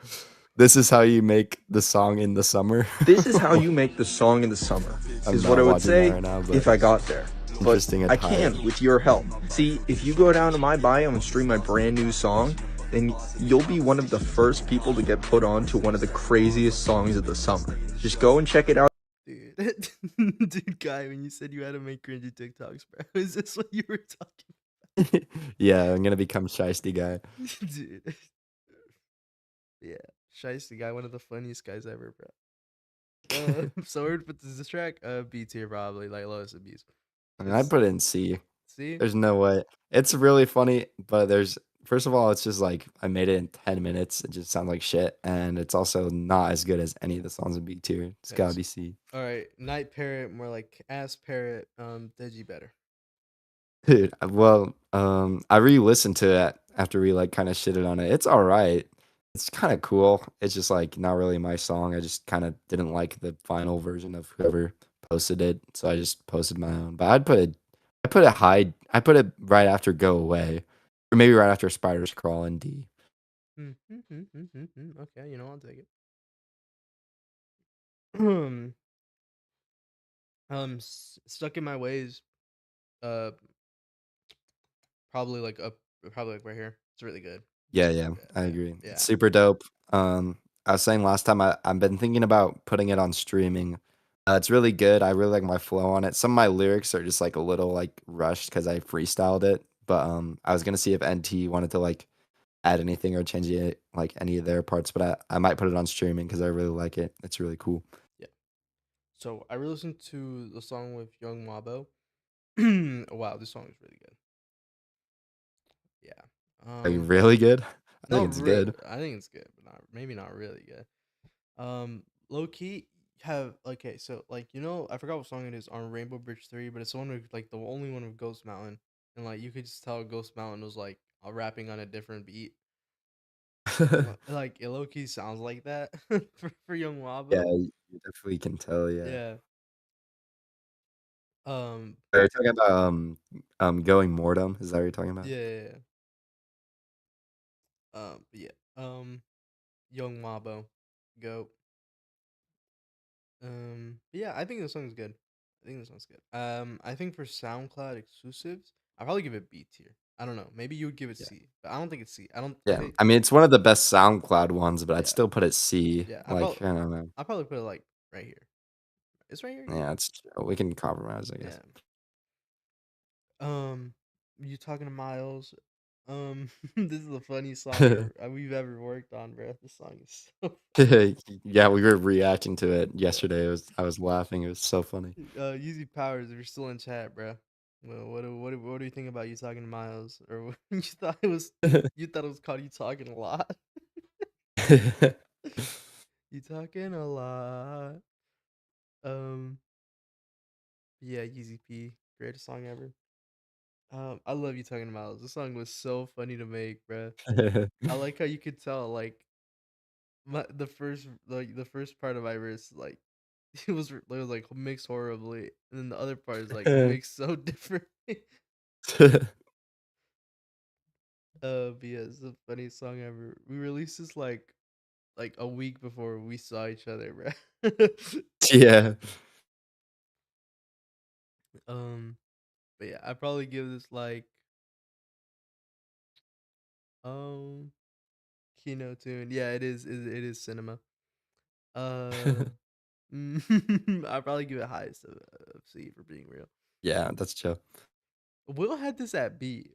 This is how you make the song in the summer. This is how you make the song in the summer, I'm is what not I would watching that say right now, but if I got there. But interesting I attire. can with your help. See, if you go down to my bio and stream my brand new song, then you'll be one of the first people to get put on to one of the craziest songs of the summer. Just go and check it out. Dude, dude, guy, when you said you had to make cringy TikToks, bro, is this what you were talking Yeah, I'm gonna become Shiesty guy. about? Dude, yeah, shiesty guy, one of the funniest guys ever, bro. So where to put this track? B tier probably, like lowest abuse. I mean, I It's put it in C. see, There's no way. It's really funny, but there's first of all, it's just like I made it in 10 minutes. It just sounds like shit, and it's also not as good as any of the songs in B tier. It's okay. gotta be C. All right, night parrot, more like ass parrot. Deji better. Dude, well, I re-listened to it after we like kind of shitted on it. It's all right. It's kind of cool. It's just like not really my song. I just kind of didn't like the final version of whoever posted it, so I just posted my own. But I put it high. I put it right after Go Away, or maybe right after Spiders Crawl in D. Okay, you know I'll take it. Stuck in my ways. Uh, probably like up, probably like right here. It's really good. Yeah, yeah, Yeah, I yeah, agree. It's yeah. super dope. I was saying last time I've been thinking about putting it on streaming. It's really good. I really like my flow on it. Some of my lyrics are just like a little like rushed because I freestyled it. But I was gonna see if NT wanted to like add anything or change it, like any of their parts. But I might put it on streaming because I really like it. It's really cool. Yeah. So I re-listened to the song with Young Mabo. Wow, this song is really good. Yeah. Are you really good? I think Not it's real. good. I think it's good, but not maybe not really good. Low key have okay. So like I forgot what song it is on Rainbow Bridge 3, but it's the one with like the only one with Ghost Mountain, and like you could just tell Ghost Mountain was like rapping on a different beat. Like it low key sounds like that for Young Yeah, Wabo. you definitely can tell. Yeah. Yeah. Um. Are you talking about going Mortem? Is that what you're talking about? Yeah. Yeah, yeah. Yeah. Young Wabo, go. But yeah, I think the song's good. I think the song's good. I think for SoundCloud exclusives, I probably give it B tier. I don't know. Maybe you would give it Yeah. C, but I don't think it's C. I don't. I Yeah. think I mean, it's one of the best SoundCloud ones, but I'd yeah, still put it C. yeah. Like, I don't know. I probably put it like right here. It's right here. Yeah, Yeah, it's we can compromise, I guess. yeah. Um, you talking to Miles? This is the funniest song we've ever worked on, bro. This song is so. Yeah, we were reacting to it yesterday. I was laughing. It was so funny. Easy Powers, if you're still in chat, bro. Well, what do you think about you talking to Miles? Or you thought it was you thought it was called you talking a lot? You talking a lot. Um, yeah, Yeezy P, greatest song ever. I love you talking to Miles. This song was so funny to make, bro. I like how you could tell like the first part of my verse like it was like mixed horribly, and then the other part is like mixed so differently. But yeah, it's the funniest song ever. We released this like a week before we saw each other, bro. Yeah. um, but yeah, I probably give this like um keynote tune. Yeah, it is cinema. Uh, I probably give it highest of C for being real. Yeah, that's chill. Will had this at B.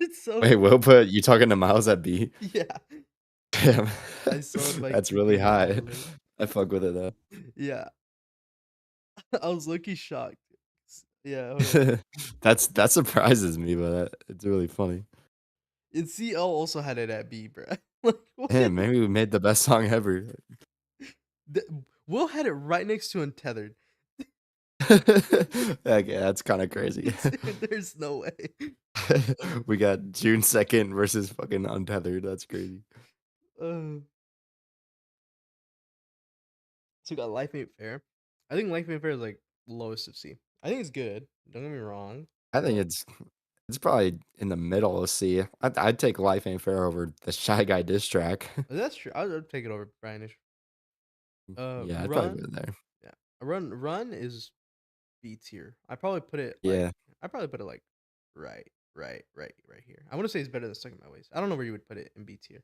It's so Wait, we'll put you talking to Miles at B? yeah. Damn. I sold my That's really computer high. early. I fuck with it though. Yeah, I was lucky shocked. Yeah, hold up. That surprises me, but it's really funny. And CL also had it at B, bro. Like what? Damn, maybe we made the best song ever. Will had it right next to Untethered. Okay, that's kind of crazy. There's no way. We got June 2nd versus fucking Untethered. That's crazy. Uh, so we got Life Ain't Fair. I think Life Ain't Fair is like lowest of C. I think it's good. Don't get me wrong. I think it's probably in the middle of C. I'd take Life Ain't Fair over the Shy Guy diss track. That's true. I'd take it over Brianish. Yeah, I'd probably put Run. it there. Yeah, Run is B tier. Yeah. I probably put it like right here. I want to say it's better than Stuck in My Ways. I don't know where you would put it in B tier.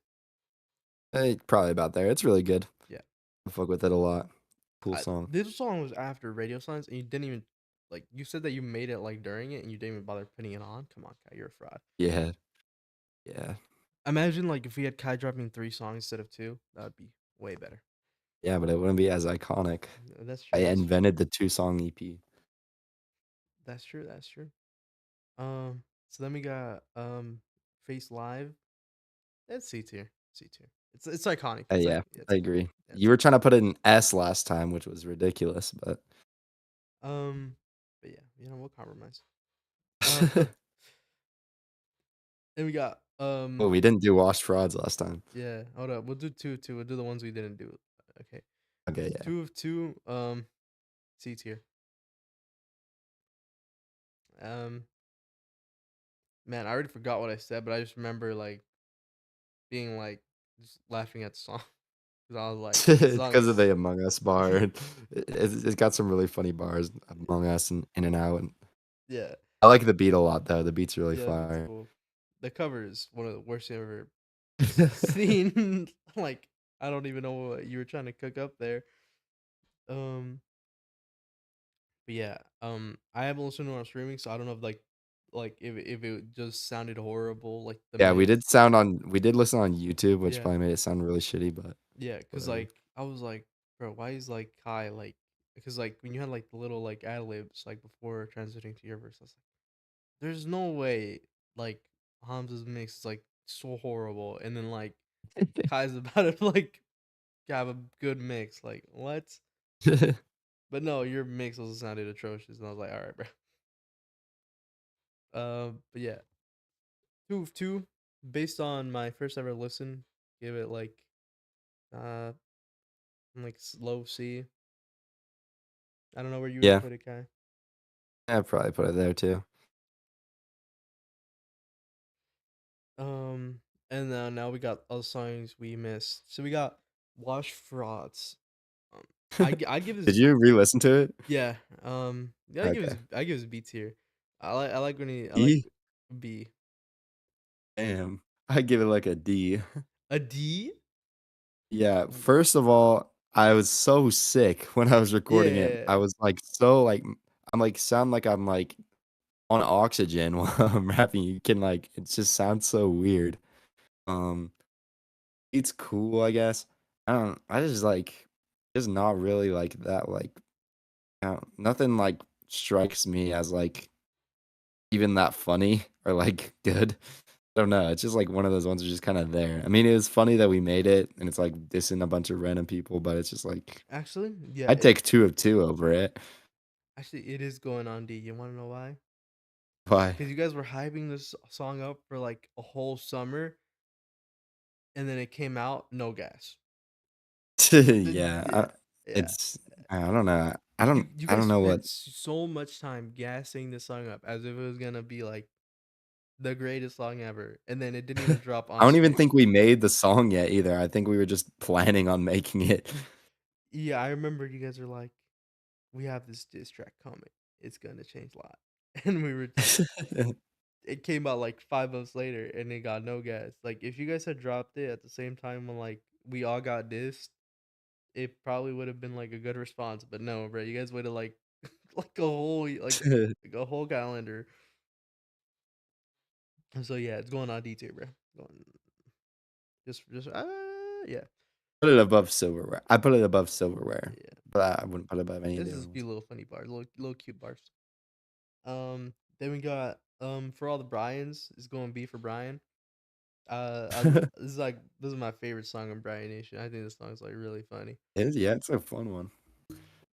Probably about there. It's really good. Yeah, I fuck with it a lot. Cool song. this song was after Radio Silence, and you didn't even like. You said that you made it like during it, and you didn't even bother putting it on. Come on, Kai, you're a fraud. Yeah. Yeah. Imagine like if we had Kai dropping 3 songs instead of 2, that would be way better. Yeah, but it wouldn't be as iconic. That's I true. invented the 2-song EP. That's true. That's true. So then we got Face Live. That's C tier. C tier. It's iconic. It's like Yeah, yeah, it's I iconic. agree. Yeah, it's You were trying to put it in S last time, which was ridiculous, but but yeah, we'll compromise. And we got well, we didn't do Washed Frauds last time. yeah, hold up. We'll do two. We'll do the ones we didn't do. Okay. Okay, yeah. 2 of 2 C tier. Um man, I already forgot what I said, but I just remember like being like just laughing at the song cuz I was like this song Because of is the Among Us bar. It's got some really funny bars, Among Us and In and Out. And yeah. I like the beat a lot, though. The beat's really Yeah, it's fire. cool. The cover is one of the worst thing I've ever seen. Like I don't even know what you were trying to cook up there. Um But yeah, I haven't listened to it on streaming, so I don't know if like if it just sounded horrible, like the Yeah, mix. we did listen on YouTube, which Yeah, probably made it sound really shitty, but yeah, cause whatever. like I was like, bro, why is like Kai like? Because like when you had like the little like ad libs like before transitioning to your verse, I was like, there's no way like Hamza's mix is like so horrible, and then like Kai's about to like have a good mix. Like what? But no, your mix also sounded atrocious, and I was like, all right, bro. But yeah, 2 of 2 based on my first ever listen. Give it uh like low C. I don't know where you would Yeah, put it, Kai. I'd probably put it there too. And then now we got other songs we missed. So we got Wash Frauds. I give Did this you re-listen to it? yeah. Yeah, Okay. I give this B tier. I like when he I like E? B. Damn. I give it like a D. A D? Yeah, first of all, I was so sick when I was recording it. Yeah. I was, like, so, like, I'm, like, sound like I'm, like, on oxygen while I'm rapping. You can, like it just sounds so weird. Um, it's cool, I guess. I just, like just not really, like, that, like, nothing, like, strikes me as, like, even that funny or, like, good. I don't know, it's just, like, one of those ones that's just kinda there. I mean, it was funny that we made it, and it's, like, dissing a bunch of random people, but it's just, like Actually, yeah, I'd take 2 of 2 over it. it is going on D. You wanna know why? Why? Because you guys were hyping this song up for like a whole summer, and then it came out, no gas. Yeah, Yeah, yeah. it's I don't know. You I guys don't know what spent so much time gassing this song up as if it was gonna be like the greatest song ever, and then it didn't even drop I on don't even stream. think we made the song yet either. I think we were just planning on making it. Yeah, I remember you guys were like, "We have this diss track coming. It's gonna change a lot," and we were just it came out like 5 months later, and it got no gas. Like if you guys had dropped it at the same time when like we all got dissed, it probably would have been like a good response. But no, bro, you guys waited like like a whole calendar. And so yeah, it's going on D tier, bro. Going just yeah, Put it above silverware. I put it above silverware, yeah. but I wouldn't put it above any of This the is other be ones. little funny bars, little cute bars. Then we got for all the Bryans is going B for Brian. This is my favorite song on Brian Nation. I think this song is like really funny. Yeah, it's a fun one.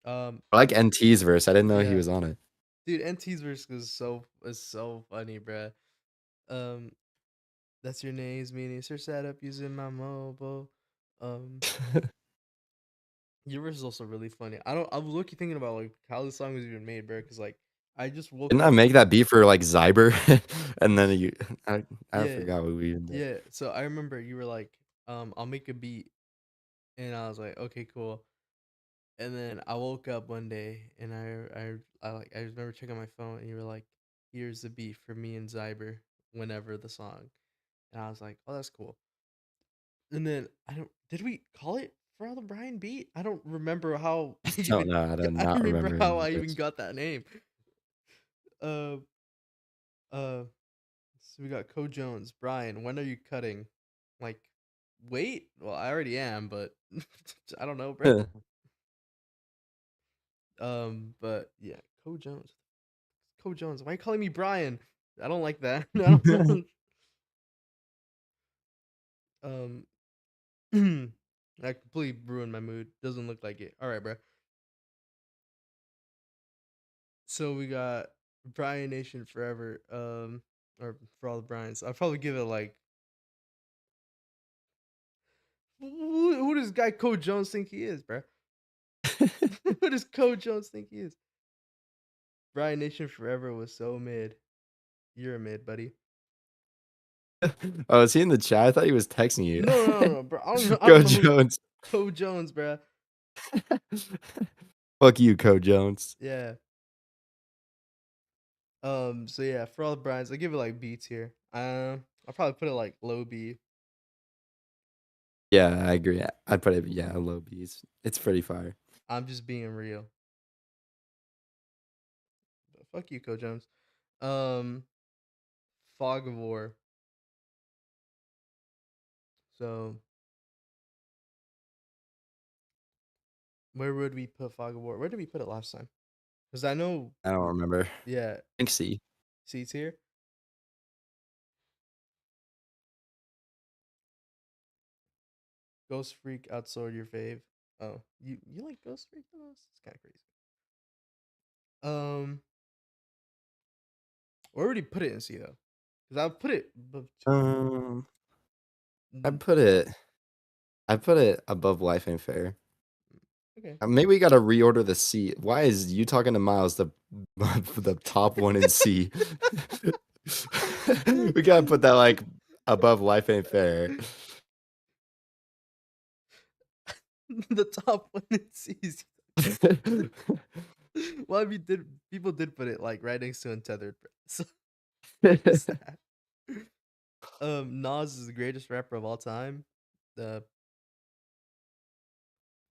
Um, I like NT's verse. I didn't know he yeah, was on it. dude, NT's verse is so funny, bruh. Um, that's your name's meaning. Sir set up using my mobile. Um, your verse is also really funny. I was looking thinking about like how this song was even made, bro. Cause like I just woke Didn't I up. make that beat for like Zyber? And then I Yeah, forgot what we even did. yeah. So I remember you were like, I'll make a beat, and I was like, okay, cool. And then I woke up one day and I remember checking my phone and you were like, "Here's the beat for me and Zyber whenever the song." And I was like, "Oh, that's cool." And then I don't did we call it for the Brian beat? I don't remember how I we don't even know. I do I don't not remember remember any how I even lyrics. got that name. Uh uh so we got Co Jones, Brian, when are you cutting? Like wait, well I already am, but I don't know, bro. But yeah, Co Jones. Co Jones. Why are you calling me Brian? I don't like that. I don't. um, that completely ruined my mood. Doesn't look like it. All right, bro. So we got Brian Nation forever. Or for all the Bryans. I'll probably give it like. Who does guy Co Jones think he is, bro? Who does Co Jones think he is? Brian Nation forever was so mid. You're a mid, buddy. Oh, is he in the chat? I thought he was texting you. No, no, no, no, bro. I don't know. I Go don't know who Jones. Co Jones, bro. Fuck you, Co Jones. Yeah. So yeah, for all the Bryans, I give it like B tier. I'll probably put it like low B. Yeah, I agree. I'd put it, yeah, low B's. It's pretty fire. I'm just being real. But fuck you, Co Jones. Um, Fog of War. So where would we put Fog of War? Where did we put it last time? Because I know, I don't remember. I yeah, think C. C tier. Ghost Freak outsold your fave. Oh, you like Ghost Freak? Oh, it's kind of crazy. Um, where would he put it in C though? Because I'll put it above two. Um, I Mm, put it I put it above Life Ain't Fair. okay. Maybe we gotta reorder the C. Why is you talking to Miles the top one in C? We gotta put that like above Life Ain't Fair. The top one in C is Well, I mean, people did put it like right next to Untethered, bro. So there's that. Nas is the greatest rapper of all time. The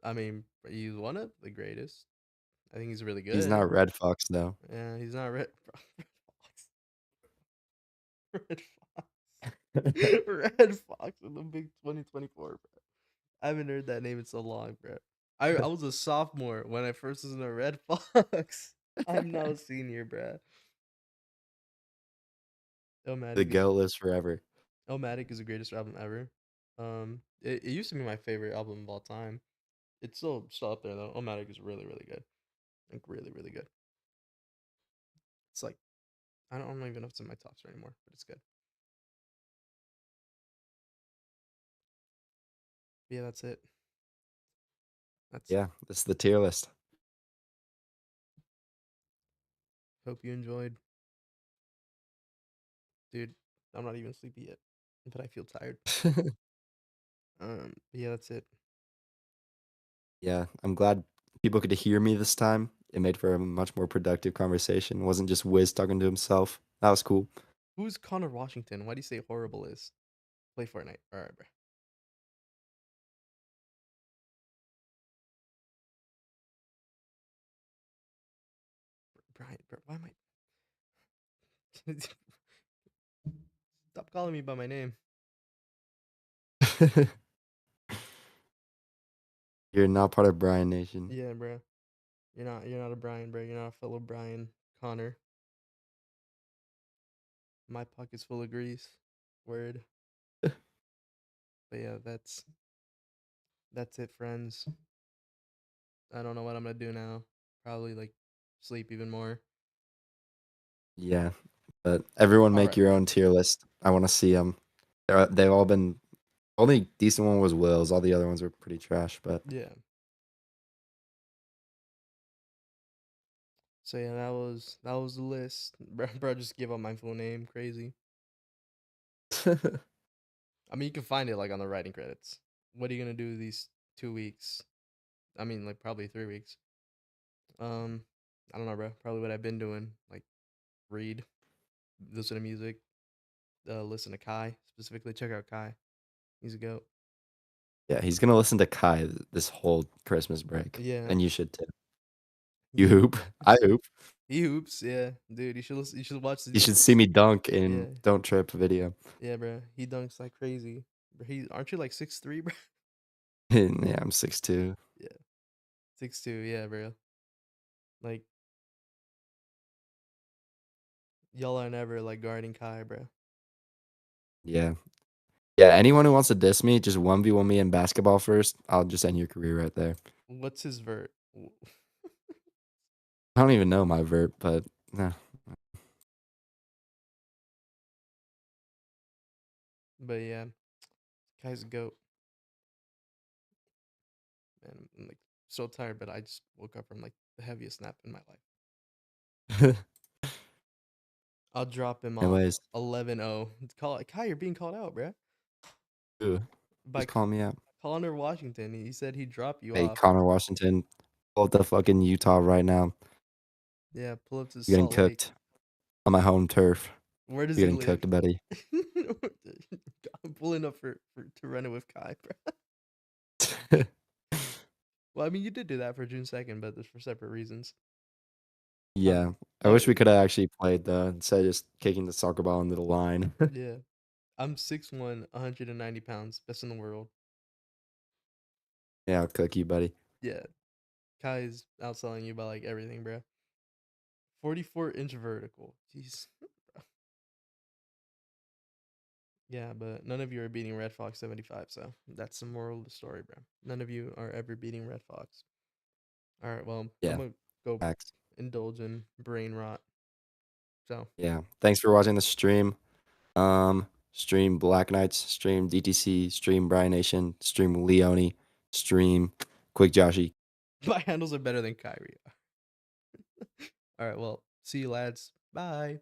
I mean, he's one of the greatest. I think he's really He's good. not Red Fox though. Yeah, he's not Red Fox. Red Fox. Red Fox in the big 2024, bro. I haven't heard that name in so long, bro. I was a sophomore when I first listened to Red Fox. I'm now a senior, bro. The Illmatic is goat lives forever. Illmatic is the greatest album ever. It used to be my favorite album of all time. It's still up there though. Illmatic is really really good, like really really good. It's like I don't even know if it's in my tops anymore, but it's good. But yeah, that's it. That's Yeah, this is the tier list. Hope you enjoyed, dude. I'm not even sleepy yet, but I feel tired. But yeah, that's it. Yeah, I'm glad people could hear me this time. It made for a much more productive conversation. It wasn't just Wiz talking to himself. That was cool. Who's Connor Washington? Why do you say horrible is? Play Fortnite. All right, bro. Brian, bro, why am I? Stop calling me by my name. You're not part of Brian Nation. Yeah, bro. You're not a Brian, bro. You're not a fellow Brian. Connor. My pocket's full of grease. Word. But yeah, that's it, friends. I don't know what I'm gonna do now. Probably like sleep even more. Yeah, but everyone All make right. your own tier list. I want to see them. They've all been. Only decent one was Will's. All the other ones were pretty trash. But Yeah. So yeah, that was the list. Bro, just give up my full name. Crazy. I mean, you can find it like on the writing credits. What are you gonna do these 2 weeks? I mean, like probably 3 weeks. Um, I don't know, bro. Probably what I've been doing, like read, listen to music, listen to Kai specifically. Check out Kai. He's a goat. yeah, he's gonna listen to Kai this whole Christmas break, Yeah, and you should too. You yeah. hoop. I hoop. He hoops. Yeah, dude. You should listen. You should watch You the. should see me dunk in Yeah, Don't Trip video. yeah, bro. He dunks like crazy. Bro, aren't you like 6'3", bro? Yeah, I'm 6'2". Yeah, 6'2". Yeah, bro. Like y'all are never like guarding Kai, bro. Yeah. Yeah, anyone who wants to diss me, just 1v1 me in basketball first. I'll just end your career right there. What's his vert? I don't even know my vert, but nah. But yeah, Kai's a goat. Man, I'm like so tired, but I just woke up from like the heaviest nap in my life. I'll drop him off Anyways, 11-0. Call Kai, you're being called out, bro. ooh, By just call me out. Connor Washington. He said he'd drop you Hey, off. Connor Washington, pull up the fucking Utah right now. Yeah, pull up to You're getting Salt Lake. cooked on my home turf. Where does You're he getting live? cooked, buddy. I'm pulling up for to run it with Kai, bro. Well, I mean, you did do that for June 2nd, but it's for separate reasons. Um, Yeah, I oh wish we could have actually played though, instead of just kicking the soccer ball into the line. yeah, I'm 6'1", 190 pounds, best in the world. Yeah, I'll cook you, buddy. Yeah, Kai's outselling you by like everything, bro. 44-inch vertical. Jeez. Yeah, but none of you are beating Red Fox 75, so that's the moral of the story, bro. None of you are ever beating Red Fox. All right, well, I'm Yeah, gonna go facts. indulge in brain rot. So, Yeah, thanks for watching the stream. Stream Black Knights, stream DTC, stream Brian Nation, stream Leone, stream Quick Joshy. my handles are better than Kyrie. All right, well, see you lads. Bye.